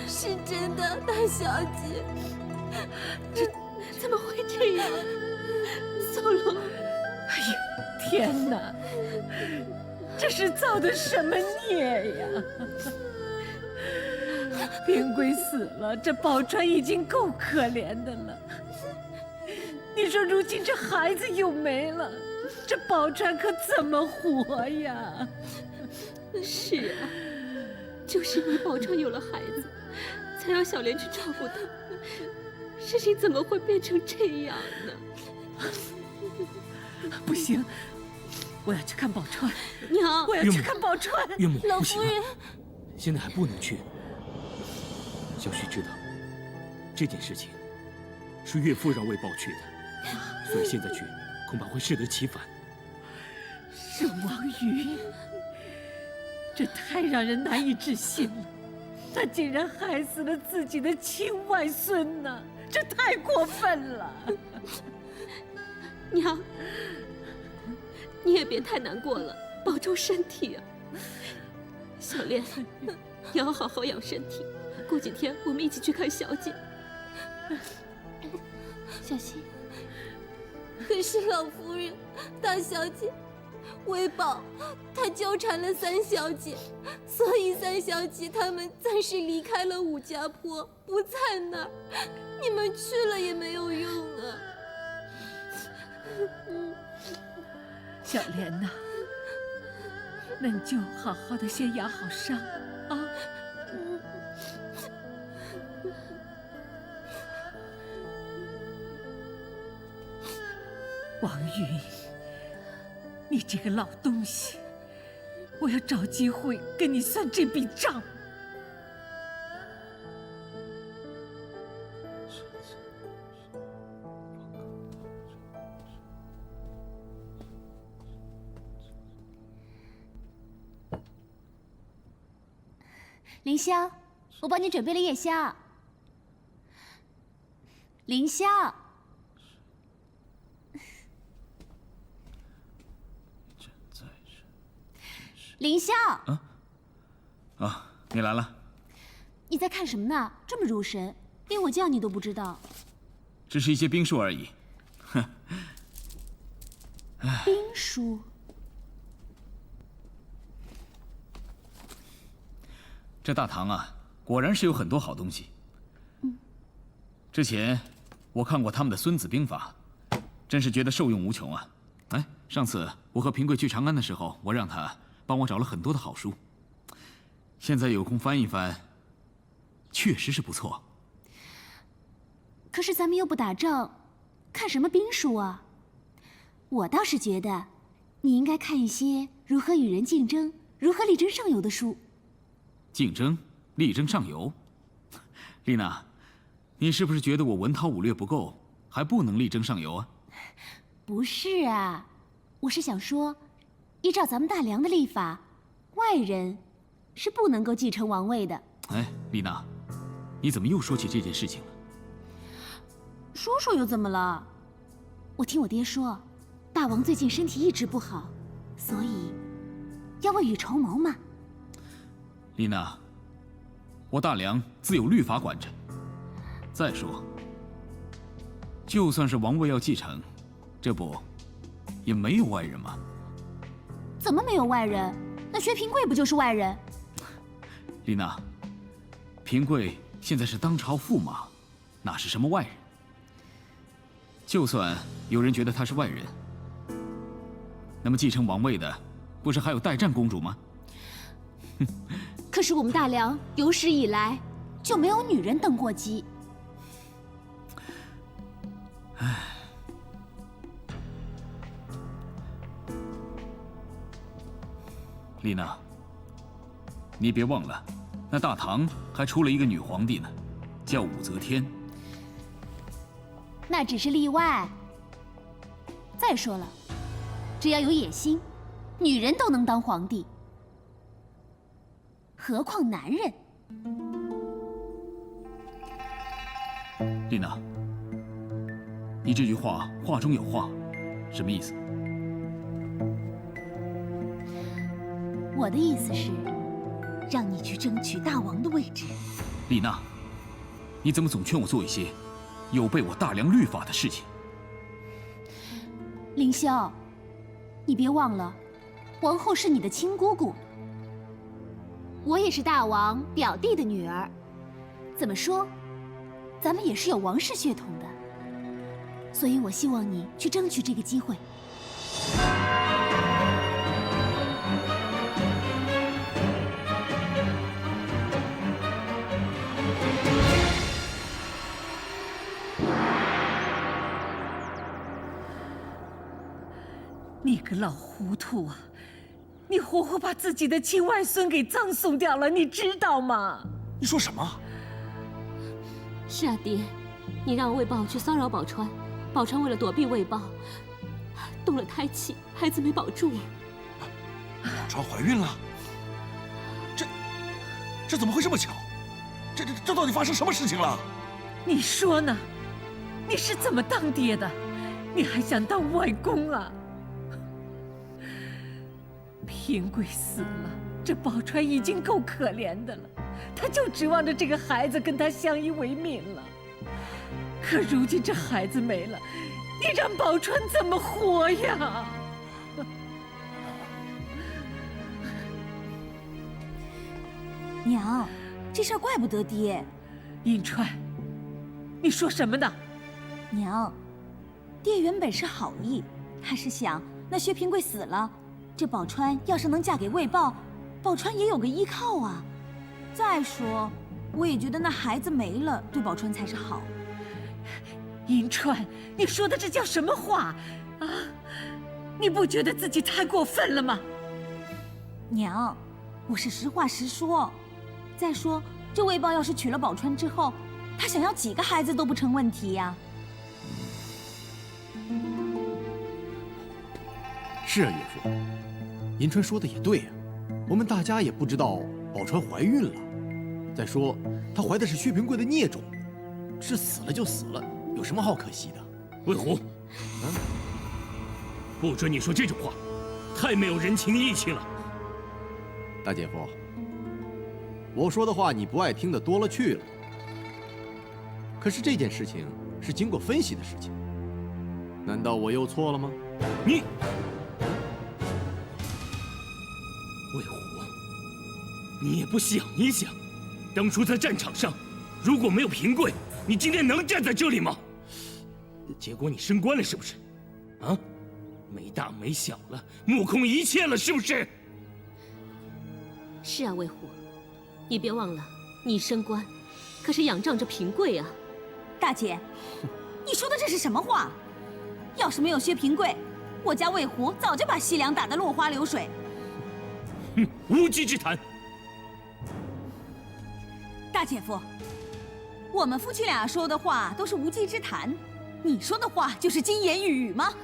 是真的，大小姐。这怎么会这样？苏龙，哎呦，天哪！这是造的什么孽呀？平贵死了，这宝钏已经够可怜的了。你说如今这孩子又没了，这宝钏可怎么活呀？是啊，就是因为宝钏有了孩子，才让小莲去照顾她。事情怎么会变成这样呢？不行，我要去看宝钏。娘，我要去看宝钏。岳母，老不行夫人，现在还不能去。小旭知道这件事情是岳父让魏豹去的，所以现在去恐怕会适得其反。是王云，这太让人难以置信了。他竟然害死了自己的亲外孙呐！这太过分了。娘，你也别太难过了，保重身体啊。小莲，你要好好养身体。过几天我们一起去看小姐。小心。可是老夫人，大小姐，魏豹他纠缠了三小姐，所以三小姐他们暂时离开了武家坡，不在那儿。你们去了也没有用啊。小莲呐，那你就好好的先养好伤啊。王云，你这个老东西，我要找机会跟你算这笔账。凌霄，我帮你准备了夜宵。凌霄。凌霄，你来了。你在看什么呢？这么入神，连我叫你都不知道。只是一些兵术而已，兵书。这大唐啊，果然是有很多好东西。之前我看过他们的《孙子兵法》，真是觉得受用无穷啊。哎，上次我和平贵去长安的时候，我让他帮我找了很多的好书，现在有空翻一翻，确实是不错。可是咱们又不打仗，看什么兵书啊？我倒是觉得，你应该看一些如何与人竞争、如何力争上游的书。竞争，力争上游。丽娜，你是不是觉得我文韬武略不够，还不能力争上游啊？不是啊，我是想说，依照咱们大梁的历法，外人是不能够继承王位的。哎，丽娜，你怎么又说起这件事情了？说说又怎么了？我听我爹说，大王最近身体一直不好，所以要未雨绸缪嘛。丽娜，我大梁自有律法管着。再说，就算是王位要继承，这不也没有外人吗？怎么没有外人？那薛平贵不就是外人？丽娜，平贵现在是当朝驸马，哪是什么外人？就算有人觉得他是外人，那么继承王位的，不是还有代战公主吗？可是我们大梁有史以来就没有女人登过基。唉，丽娜，你别忘了，那大唐还出了一个女皇帝呢，叫武则天。那只是例外。再说了，只要有野心，女人都能当皇帝，何况男人？丽娜，你这句话话中有话，什么意思？我的意思是，让你去争取大王的位置。丽娜，你怎么总劝我做一些有悖我大梁律法的事情？凌霄，你别忘了，王后是你的亲姑姑，我也是大王表弟的女儿。怎么说，咱们也是有王室血统的，所以我希望你去争取这个机会。你个老糊涂啊！你活活把自己的亲外孙给葬送掉了，你知道吗？你说什么？是啊，爹，你让魏豹去骚扰宝钏，宝钏为了躲避魏豹，动了胎气，孩子没保住。宝钏怀孕了？这怎么会这么巧？这到底发生什么事情了？你说呢？你是怎么当爹的？你还想当外公啊？平贵死了，这宝钏已经够可怜的了，她就指望着这个孩子跟她相依为命了。可如今这孩子没了，你让宝钏怎么活呀？娘，这事儿怪不得爹。银川，你说什么呢？娘，爹原本是好意，他是想那薛平贵死了，这宝钏要是能嫁给魏豹，宝钏也有个依靠啊。再说，我也觉得那孩子没了，对宝钏才是好。银川，你说的这叫什么话啊？你不觉得自己太过分了吗？娘，我是实话实说。再说，这魏豹要是娶了宝钏之后，他想要几个孩子都不成问题呀。是啊，岳父，银川说的也对啊，我们大家也不知道宝钏怀孕了。再说，她怀的是薛平贵的孽种，是死了就死了，有什么好可惜的？魏虎，不准你说这种话，太没有人情义气了。大姐夫，我说的话你不爱听的多了去了。可是这件事情是经过分析的事情，难道我又错了吗？你魏虎，你也不想一想，当初在战场上，如果没有平贵，你今天能站在这里吗？结果你升官了，是不是？啊，没大没小了，目空一切了，是不是？是啊，魏虎，你别忘了，你升官，可是仰仗着平贵啊。大姐，你说的这是什么话？要是没有薛平贵，我家魏虎早就把西凉打得落花流水。哼，无稽之谈。大姐夫，我们夫妻俩说的话都是无稽之谈，你说的话就是金言玉语吗？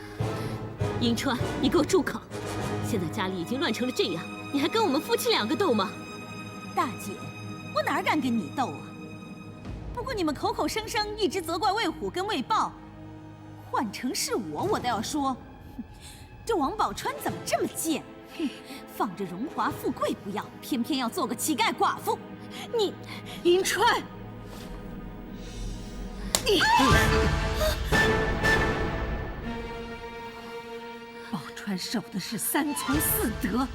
银川，你给我住口！现在家里已经乱成了这样，你还跟我们夫妻两个斗吗？大姐，我哪敢跟你斗啊？不过你们口口声声一直责怪魏虎跟魏豹，换成是我，我倒要说，这王宝钏怎么这么贱？放着荣华富贵不要，偏偏要做个乞丐寡妇。你，银川，你，宝钏守的是3从4德，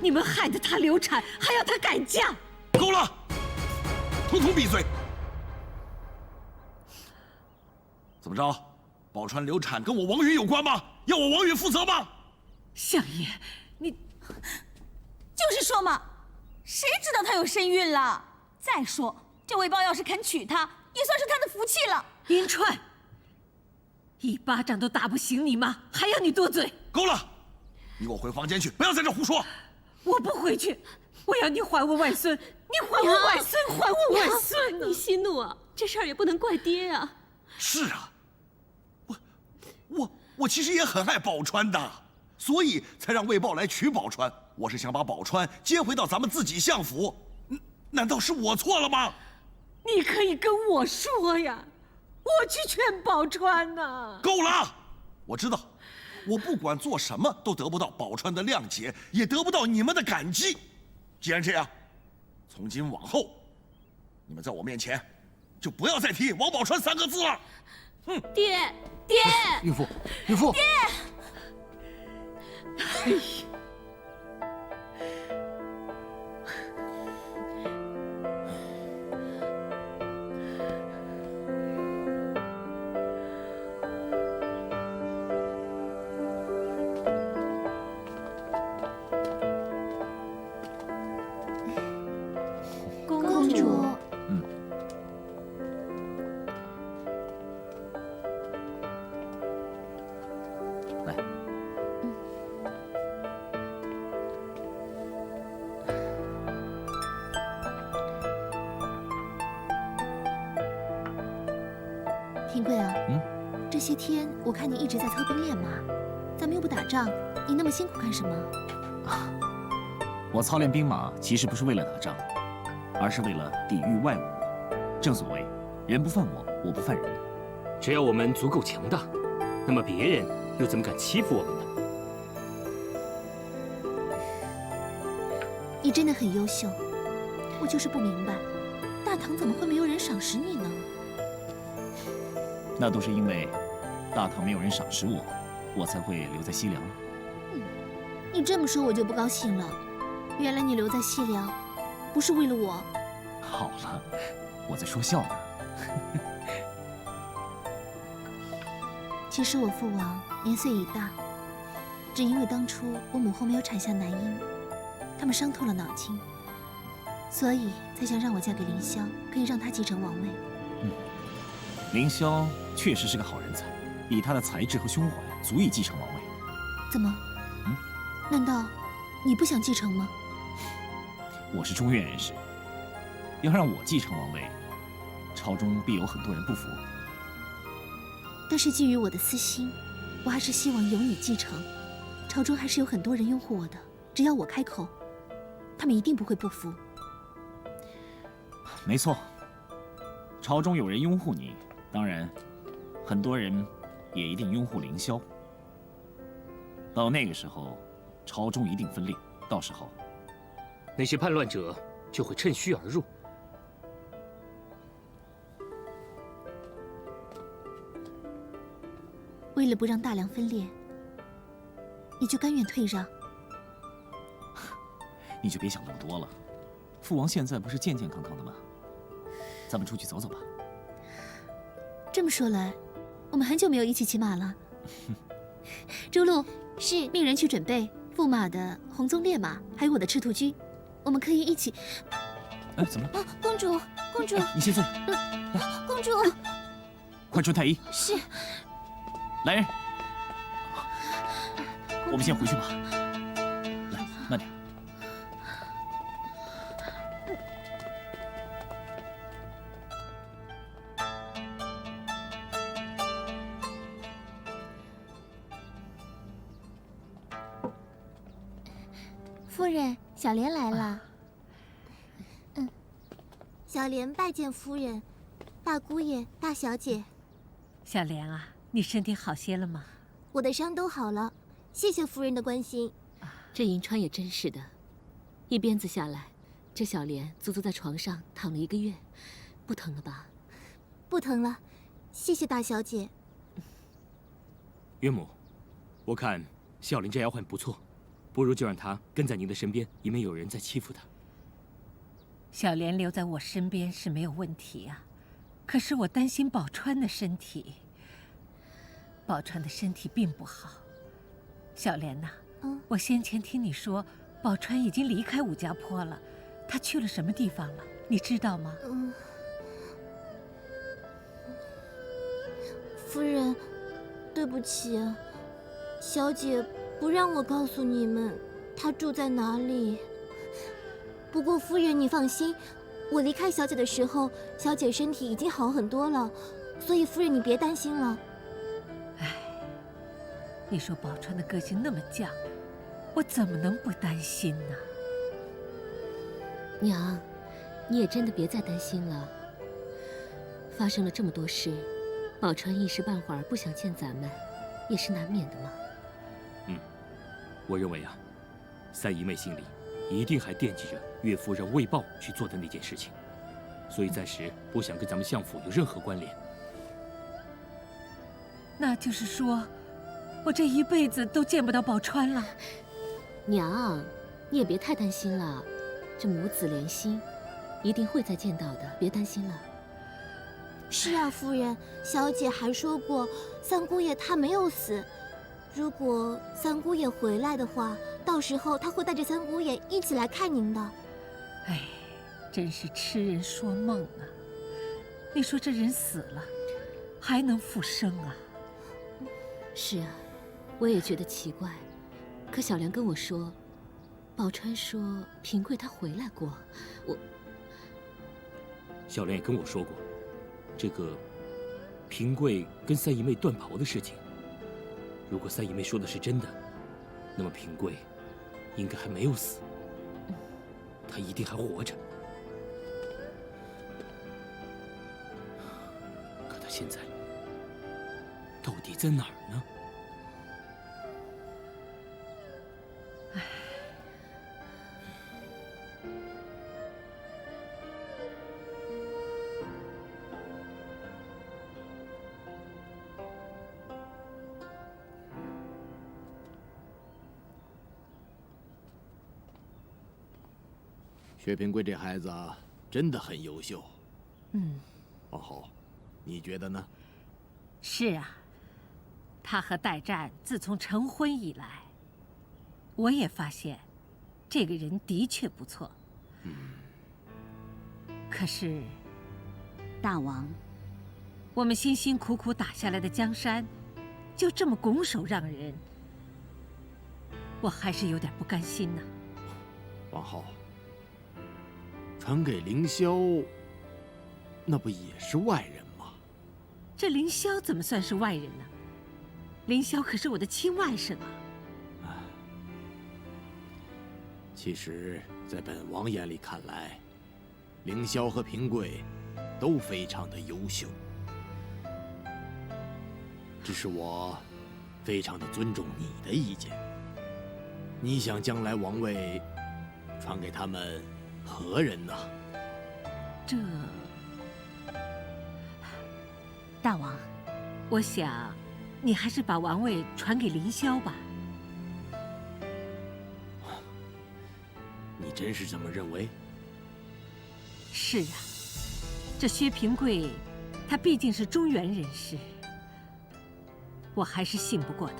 你们害得她流产，还要她改嫁。够了，统统闭嘴！怎么着？宝钏流产跟我王允有关吗？要我王允负责吗？相爷，你就是说嘛，谁知道她有身孕了？再说，这魏豹要是肯娶她，也算是她的福气了。银川，一巴掌都打不醒你妈，还要你多嘴？够了！你给我回房间去，不要在这胡说！我不回去，我要你还我外孙！你还我外孙，还我外孙！你息怒啊，这事儿也不能怪爹啊。是啊，我其实也很爱宝钏的，所以才让魏豹来娶宝钏。我是想把宝钏接回到咱们自己相府，难道是我错了吗？你可以跟我说呀，我去劝宝钏呐。够了，我知道，我不管做什么都得不到宝钏的谅解，也得不到你们的感激。既然这样，从今往后，你们在我面前就不要再提王宝钏3个字了。哼！爹，孕妇，孕妇，爹！哎呀！公主。来。平贵啊，这些天我看你一直在操兵练马，咱们又不打仗，你那么辛苦干什么？我操练兵马其实不是为了打仗，而是为了抵御外物。正所谓，人不犯我，我不犯人。只要我们足够强大，那么别人又怎么敢欺负我们呢？你真的很优秀，我就是不明白，大唐怎么会没有人赏识你呢？那都是因为大唐没有人赏识我，我才会留在西凉。你这么说我就不高兴了。原来你留在西凉，不是为了我。好了，我在说笑呢。其实我父王年岁已大，只因为当初我母后没有产下男婴，他们伤透了脑筋，所以才想让我嫁给凌霄，可以让他继承王位。凌霄确实是个好人才，以他的才智和胸怀，足以继承王位。怎么？难道你不想继承吗？我是中原人士，要让我继承王位，朝中必有很多人不服。但是基于我的私心，我还是希望由你继承。朝中还是有很多人拥护我的，只要我开口，他们一定不会不服。没错，朝中有人拥护你，当然，很多人也一定拥护凌霄。到那个时候，朝中一定分裂，到时候，那些叛乱者就会趁虚而入。为了不让大梁分裂，你就甘愿退让？你就别想那么多了。父王现在不是健健康康的吗？咱们出去走走吧。这么说来，我们很久没有一起骑马了。朱露，是命人去准备驸马的红鬃烈马，还有我的赤兔驹，我们可以一起。哎，怎么了？公主，公主，你先坐。公主，快穿太医。是。来人，我们先回去吧。来，慢点。夫人，小莲来了。小莲拜见夫人，大姑爷、大小姐。小莲啊，你身体好些了吗？我的伤都好了，谢谢夫人的关心。这银川也真是的，一鞭子下来，这小莲足足在床上躺了1个月，不疼了吧？不疼了，谢谢大小姐。岳母，我看小莲这丫鬟不错，不如就让她跟在您的身边，以免有人再欺负她。小莲留在我身边是没有问题啊，可是我担心宝钏的身体。宝钏的身体并不好。小莲呐，我先前听你说，宝钏已经离开武家坡了，她去了什么地方了？你知道吗？夫人，对不起，小姐不让我告诉你们她住在哪里。不过夫人你放心，我离开小姐的时候，小姐身体已经好很多了，所以夫人你别担心了。唉，你说宝钏的个性那么犟，我怎么能不担心呢？娘，你也真的别再担心了。发生了这么多事，宝钏一时半会儿不想见咱们，也是难免的嘛。我认为啊，三姨妹心里一定还惦记着岳父让魏豹去做的那件事情，所以暂时不想跟咱们相府有任何关联。那就是说，我这一辈子都见不到宝钏了。娘，你也别太担心了，这母子连心，一定会再见到的，别担心了。是啊，夫人，小姐还说过，三姑爷他没有死。如果三姑爷回来的话，到时候他会带着三姑爷一起来看您的。哎，真是痴人说梦啊！你说这人死了，还能复生啊？是啊，我也觉得奇怪。可小莲跟我说，宝钏说平贵她回来过，小莲也跟我说过，这个平贵跟三姨妹断袍的事情。如果三姨妹说的是真的，那么平贵应该还没有死，她一定还活着。可她现在到底在哪儿呢？薛平贵这孩子真的很优秀。王后，你觉得呢？是啊，他和代战自从成婚以来，我也发现，这个人的确不错。可是，大王，我们辛辛苦苦打下来的江山，就这么拱手让人，我还是有点不甘心呐。王后，传给凌霄，那不也是外人吗？这凌霄怎么算是外人呢？凌霄可是我的亲外甥啊！其实，在本王眼里看来，凌霄和平贵都非常的优秀，只是我非常的尊重你的意见。你想将来王位传给他们何人呢？这，大王，我想你还是把王位传给凌霄吧。你真是这么认为？是啊，这薛平贵，他毕竟是中原人士，我还是信不过他。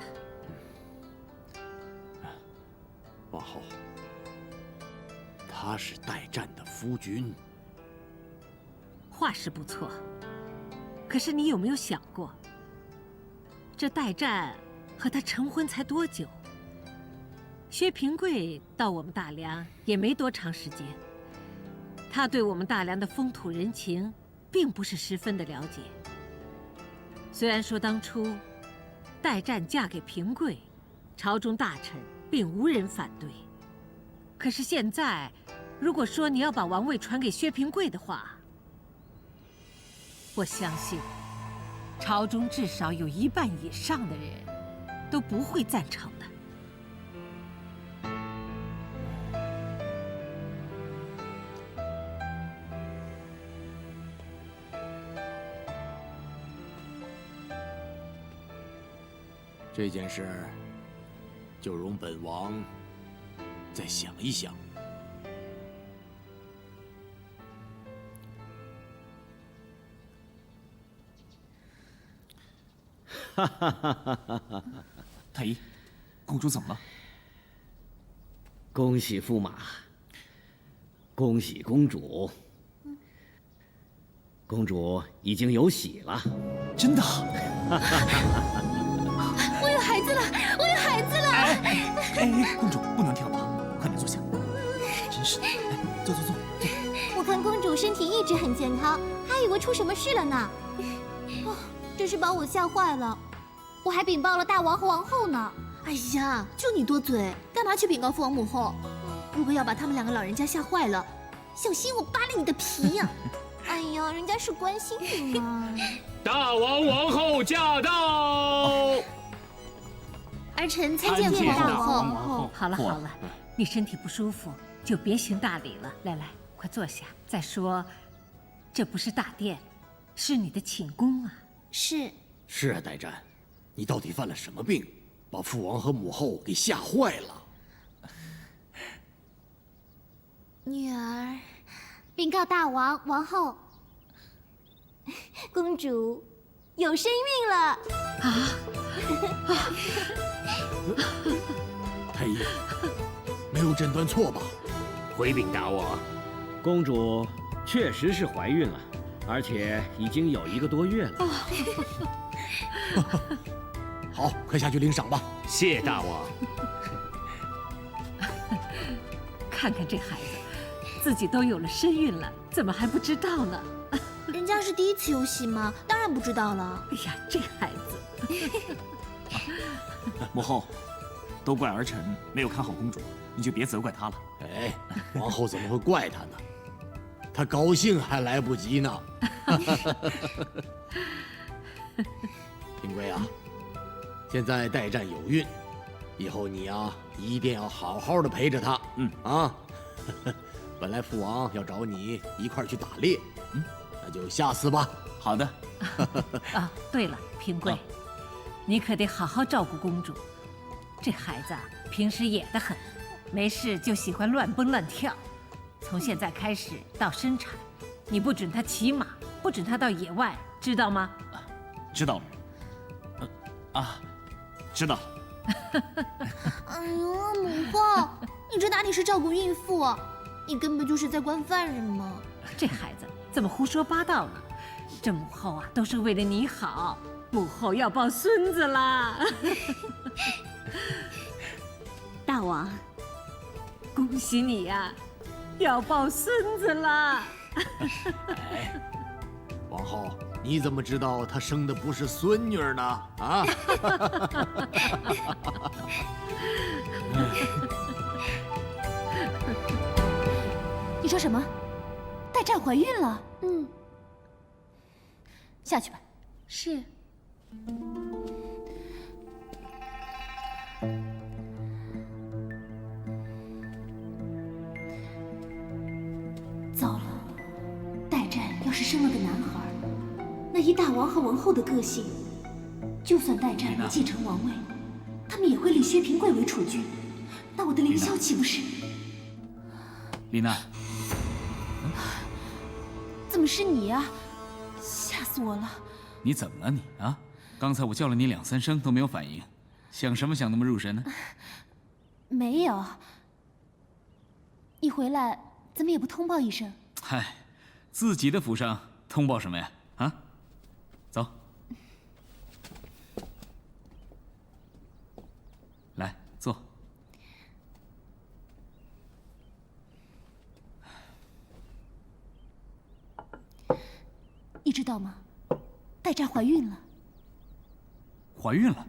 王后，他是代战的夫君。话是不错，可是你有没有想过，这代战和他成婚才多久？薛平贵到我们大梁也没多长时间，他对我们大梁的风土人情并不是十分的了解。虽然说当初代战嫁给平贵，朝中大臣并无人反对，可是现在，如果说你要把王位传给薛平贵的话，我相信，朝中至少有1半以上的人都不会赞成的。这件事，就容本王再想一想。哈哈哈哈哈哈！太医，公主怎么了？恭喜驸马，恭喜公主，公主已经有喜了。真的？我有孩子了！我有孩子了！哎，公主不能跳吧？快点坐下。真是的，来，坐。我看公主身体一直很健康，还以为出什么事了呢。真是把我吓坏了，我还禀报了大王和王后呢。哎呀，就你多嘴，干嘛去禀告父王母后？如果要把他们2个老人家吓坏了，小心我扒了你的皮呀！哎呀，人家是关心你嘛。大王王后驾到！儿臣参见父王母后。好了，你身体不舒服就别行大礼了。来，快坐下。再说，这不是大殿，是你的寝宫啊。是啊，代战，你到底犯了什么病，把父王和母后给吓坏了？女儿，禀告大王、王后，公主有身孕了。太医，没有诊断错吧？回禀大王，公主确实是怀孕了，而且已经有1个多月了。好，快下去领赏吧。谢大王。看看这孩子，自己都有了身孕了，怎么还不知道呢？人家是第1次有喜嘛，当然不知道了。哎呀，这孩子。母后，都怪儿臣没有看好公主，你就别责怪她了。哎，王后怎么会怪她呢？她高兴还来不及呢。平贵啊，现在代战有孕，以后你啊一定要好好的陪着她。啊，本来父王要找你一块儿去打猎，那就下次吧。好的。啊，对了，平贵，你可得好好照顾公主。这孩子啊，平时野得很，没事就喜欢乱蹦乱跳。从现在开始到生产，你不准他骑马，不准他到野外，知道吗？知道了。知道了。哎呦，母后，你这哪里是照顾孕妇啊？你根本就是在关犯人嘛！这孩子怎么胡说八道呢？这母后啊，都是为了你好。母后要抱孙子啦！大王，恭喜你呀，要抱孙子啦！哎，王后，你怎么知道她生的不是孙女呢？啊！你说什么？代战怀孕了？下去吧。是。糟了，代战要是生了个男孩，那以大王和王后的个性，就就算代战不继承王位，他们也会立薛平贵为储君，那我的凌霄岂不是？丽娜，怎么是你啊？吓死我了！你怎么了你啊？刚才我叫了你2、3声都没有反应，想什么想那么入神呢？没有。一回来怎么也不通报一声？嗨，自己的府上通报什么呀？啊，走，来坐。你知道吗？代战怀孕了。怀孕了？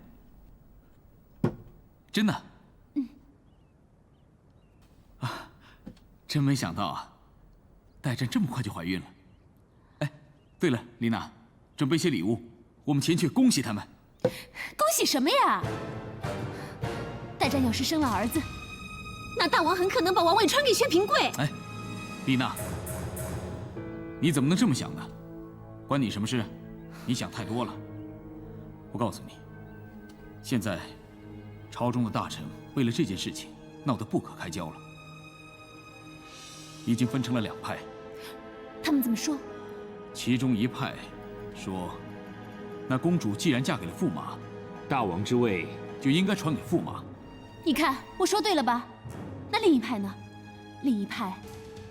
真的？啊，真没想到啊，代战这么快就怀孕了。哎，对了，丽娜，准备些礼物，我们前去恭喜他们。恭喜什么呀？代战要是生了儿子，那大王很可能把王位传给薛平贵。哎，丽娜，你怎么能这么想呢？关你什么事？你想太多了。我告诉你，现在朝中的大臣为了这件事情闹得不可开交了，已经分成了2派。他们怎么说？其中一派说，那公主既然嫁给了驸马，大王之位就应该传给驸马。你看我说对了吧？那另一派呢？另一派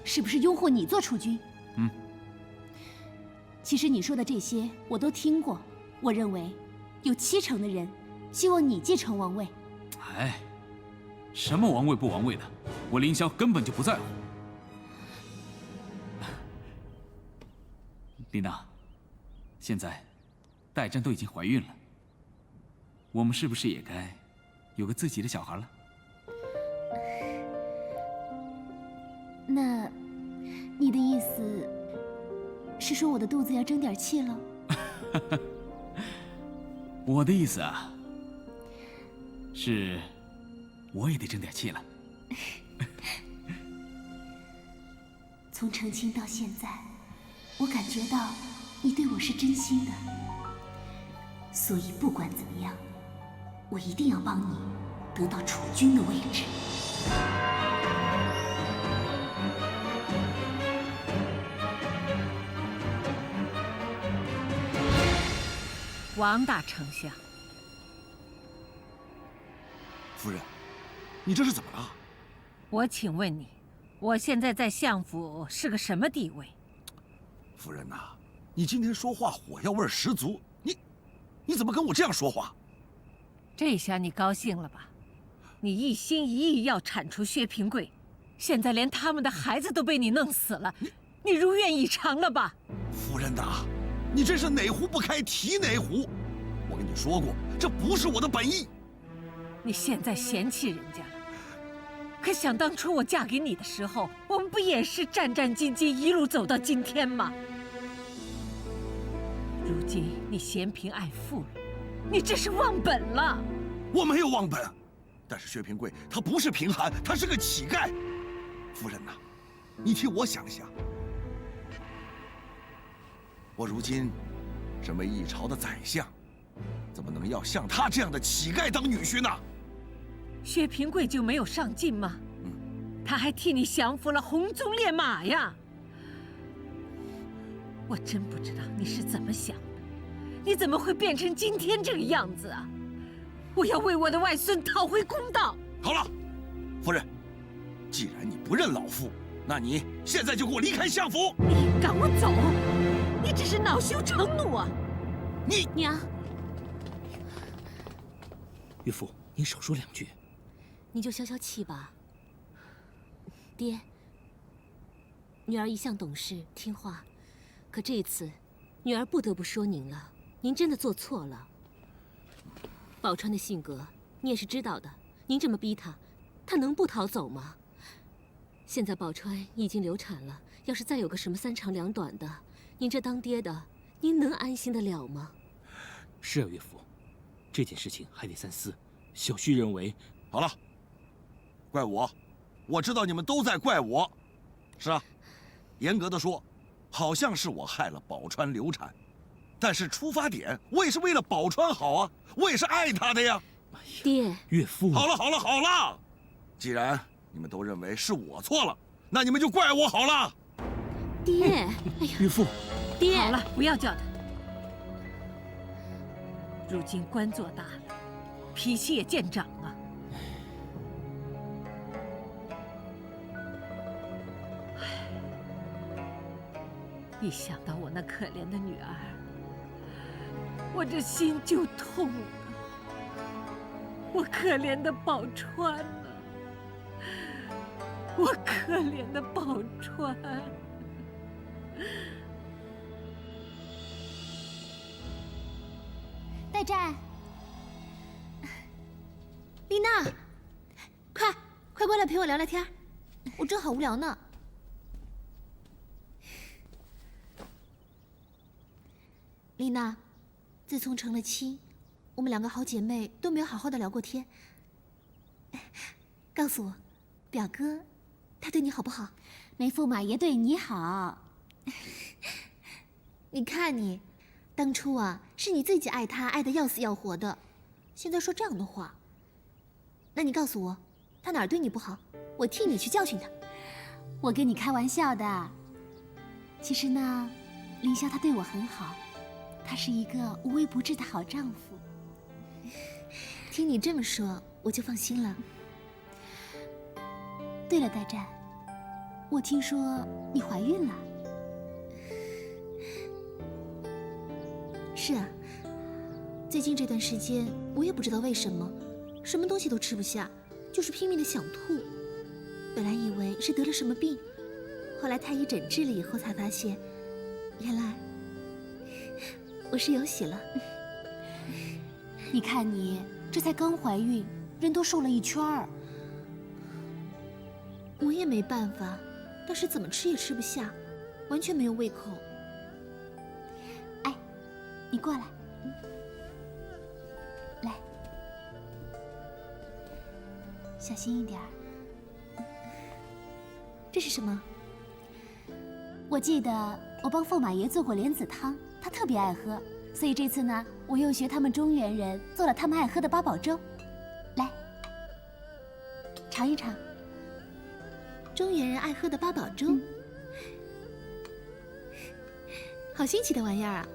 是不是拥护你做储君？嗯。其实你说的这些我都听过。我认为，有70%的人希望你继承王位。哎，什么王位不王位的，我凌霄根本就不在乎。丽娜，现在代战都已经怀孕了，我们是不是也该有个自己的小孩了？那，你的意思是说我的肚子要争点气了？我的意思啊，是我也得争点气了。从成亲到现在，我感觉到你对我是真心的，所以不管怎么样，我一定要帮你得到储君的位置。王大丞相，夫人，你这是怎么了？我请问你，我现在在相府是个什么地位？夫人呐，你今天说话火药味十足，你怎么跟我这样说话？这下你高兴了吧？你一心一意要铲除薛平贵，现在连他们的孩子都被你弄死了，你如愿以偿了吧？夫人呐，你真是哪壶不开提哪壶。我跟你说过，这不是我的本意。你现在嫌弃人家了，可想当初我嫁给你的时候，我们不也是战战兢兢一路走到今天吗？如今你嫌贫爱富了，你这是忘本了。我没有忘本，但是薛平贵他不是贫寒，他是个乞丐。夫人呐，你替我想想，我如今身为一朝的宰相，怎么能要像他这样的乞丐当女婿呢？薛平贵就没有上进吗？他还替你降服了红鬃烈马呀！我真不知道你是怎么想的，你怎么会变成今天这个样子啊？我要为我的外孙讨回公道。好了，夫人，既然你不认老夫，那你现在就给我离开相府！你赶我走！你只是恼羞成怒啊！娘，岳父，您少说2句。你就消消气吧。爹，女儿一向懂事听话，可这一次，女儿不得不说您了，您真的做错了。宝钏的性格你也是知道的，您这么逼她，她能不逃走吗？现在宝钏已经流产了，要是再有个什么3长2短的，您这当爹的，您能安心得了吗？是啊，岳父，这件事情还得3思。小婿认为，好了，怪我，我知道你们都在怪我。是啊，严格的说，好像是我害了宝钏流产，但是出发点我也是为了宝钏好啊，我也是爱她的呀。爹，岳父，好了好了好了，既然你们都认为是我错了，那你们就怪我好了。爹，哎呀，岳父，爹，好了，不要叫他。如今官做大了，脾气也见长啊。一想到我那可怜的女儿，我这心就痛了。我可怜的宝钏啊，我可怜的宝钏。代战，丽娜，快过来陪我聊聊天，我正好无聊呢。丽娜，自从成了亲，我们2个好姐妹都没有好好的聊过天。告诉我，表哥，他对你好不好？没驸马爷对你好。你看你，当初啊是你自己爱他，爱得要死要活的，现在说这样的话。那你告诉我，他哪儿对你不好？我替你去教训他。我跟你开玩笑的。其实呢，凌霄他对我很好。他是一个无微不至的好丈夫。听你这么说，我就放心了。对了，代战，我听说你怀孕了。是啊，最近这段时间，我也不知道为什么，什么东西都吃不下，就是拼命的想吐。本来以为是得了什么病，后来太医诊治了以后才发现，原来我是有喜了。你看你这才刚怀孕，人都瘦了一圈儿。我也没办法，但是怎么吃也吃不下，完全没有胃口。哎，你过来，来，小心一点儿。这是什么？我记得我帮驸马爷做过莲子汤，他特别爱喝，所以这次呢，我又学他们中原人做了他们爱喝的八宝粥。来，尝一尝。中原人爱喝的八宝粥，好新奇的玩意儿啊！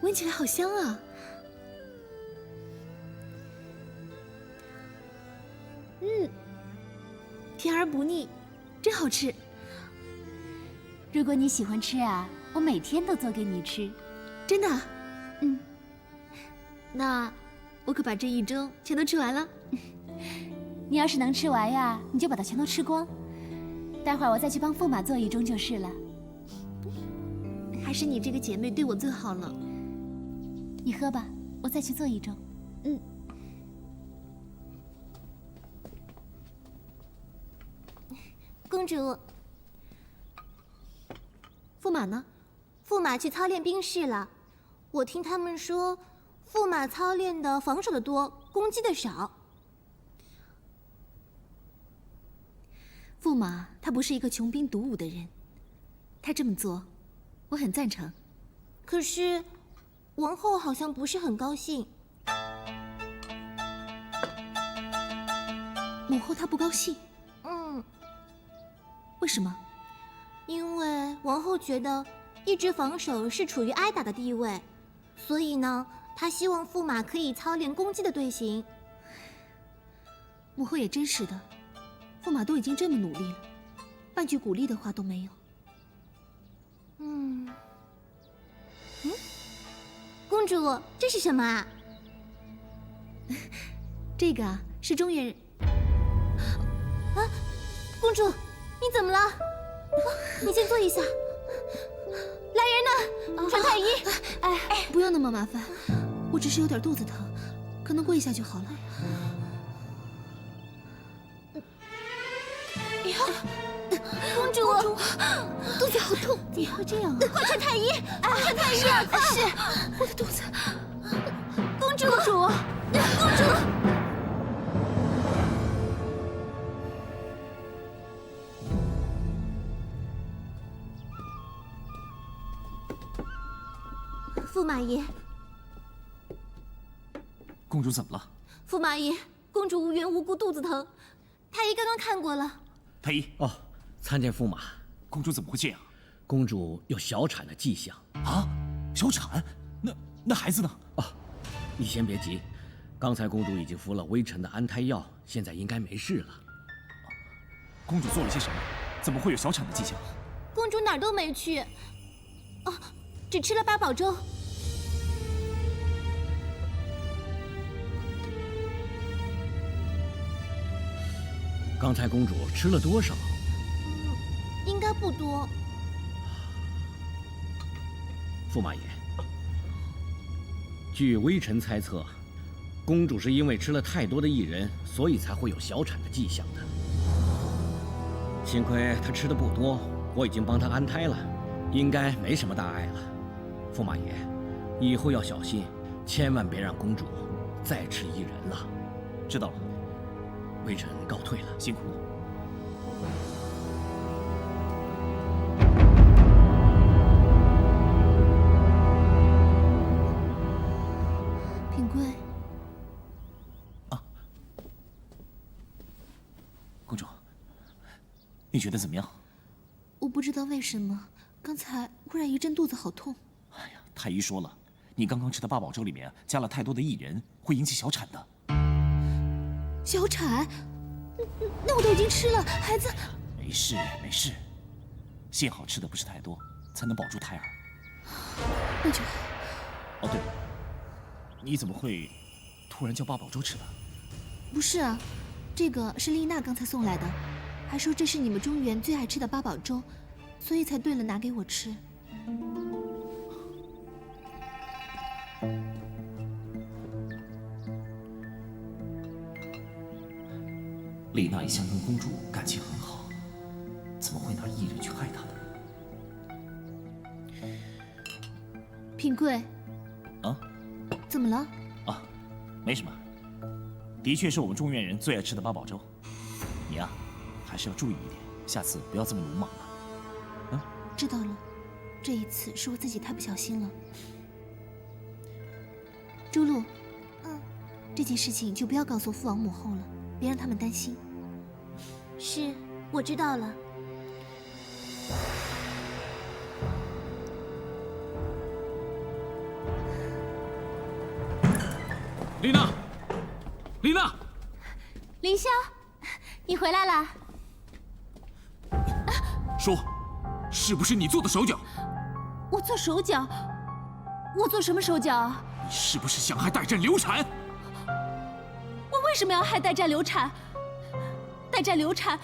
闻起来好香啊！甜而不腻，真好吃。如果你喜欢吃啊，我每天都做给你吃。真的？那我可把这一粥全都吃完了。你要是能吃完呀，你就把它全都吃光。待会儿我再去帮驸马做一盅就是了。还是你这个姐妹对我最好了。你喝吧，我再去做一盅。公主，驸马呢？驸马去操练兵士了。我听他们说，驸马操练的防守的多，攻击的少。驸马他不是一个穷兵黩武的人，他这么做，我很赞成。可是，王后好像不是很高兴。母后她不高兴？为什么？因为王后觉得一直防守是处于挨打的地位，所以呢，她希望驸马可以操练攻击的队形。母后也真是的，驸马都已经这么努力了，半句鼓励的话都没有。公主，这是什么啊？这个啊，是中原人。啊，公主，你怎么了？你先坐一下。来人呐，传太医！不用那么麻烦，我只是有点肚子疼，可能过一下就好了。公主，肚子好痛，怎么会这样啊？快传太医！传太医！是，我的肚子。公主，公主。马爷。公主怎么了？驸马爷，公主无缘无故肚子疼，太医刚刚看过了。太医，哦，参见驸马。公主怎么会这样？公主有小产的迹象。啊，小产？那孩子呢？哦，你先别急，刚才公主已经服了微臣的安胎药，现在应该没事了。公主做了些什么？怎么会有小产的迹象？公主哪儿都没去，哦，只吃了八宝粥。刚才公主吃了多少？应该不多。驸马爷，据微臣猜测，公主是因为吃了太多的薏仁，所以才会有小产的迹象的。幸亏她吃的不多，我已经帮她安胎了，应该没什么大碍了。驸马爷，以后要小心，千万别让公主再吃薏仁了。知道了。微臣告退了，辛苦了。品贵，公主，你觉得怎么样？我不知道为什么，刚才忽然一阵肚子好痛。太医说了，你刚刚吃的八宝粥里面加了太多的薏仁，会引起小产的。小产？那我都已经吃了，孩子。没事没事，幸好吃的不是太多，才能保住胎儿。那就好。哦对了，你怎么会突然叫八宝粥吃的？不是啊，这个是丽娜刚才送来的，还说这是你们中原最爱吃的八宝粥，所以才炖了拿给我吃。丽娜一向跟公主感情很好，怎么会拿薏仁去害她呢？品贵，啊？怎么了？啊，没什么，的确是我们中原人最爱吃的八宝粥。你呀，还是要注意一点，下次不要这么鲁莽了。啊？知道了，这一次是我自己太不小心了。朱露，这件事情就不要告诉父王母后了，别让他们担心。是，我知道了。丽娜，丽娜，凌霄，你回来了。说，是不是你做的手脚？我做手脚？我做什么手脚啊？你是不是想害代战流产？我为什么要害代战流产？代战流产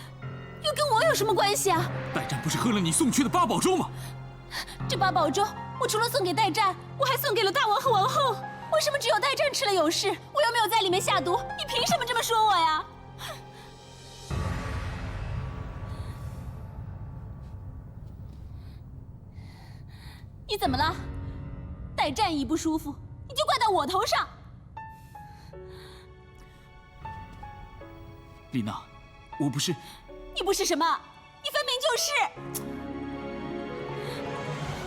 又跟我有什么关系啊？代战不是喝了你送去的八宝粥吗？这八宝粥，我除了送给代战，我还送给了大王和王后。为什么只有代战吃了有事？我又没有在里面下毒，你凭什么这么说我呀？你怎么了？代战一不舒服，你就怪到我头上。丽娜，我不是。你不是什么？你分明就是。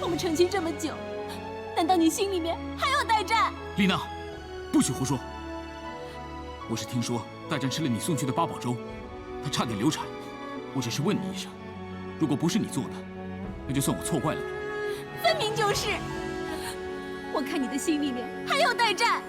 我们成亲这么久，难道你心里面还有代战？丽娜，不许胡说！我是听说代战吃了你送去的八宝粥，他差点流产。我只是问你一声，如果不是你做的，那就算我错怪了你。分明就是。我看你的心里面还有代战。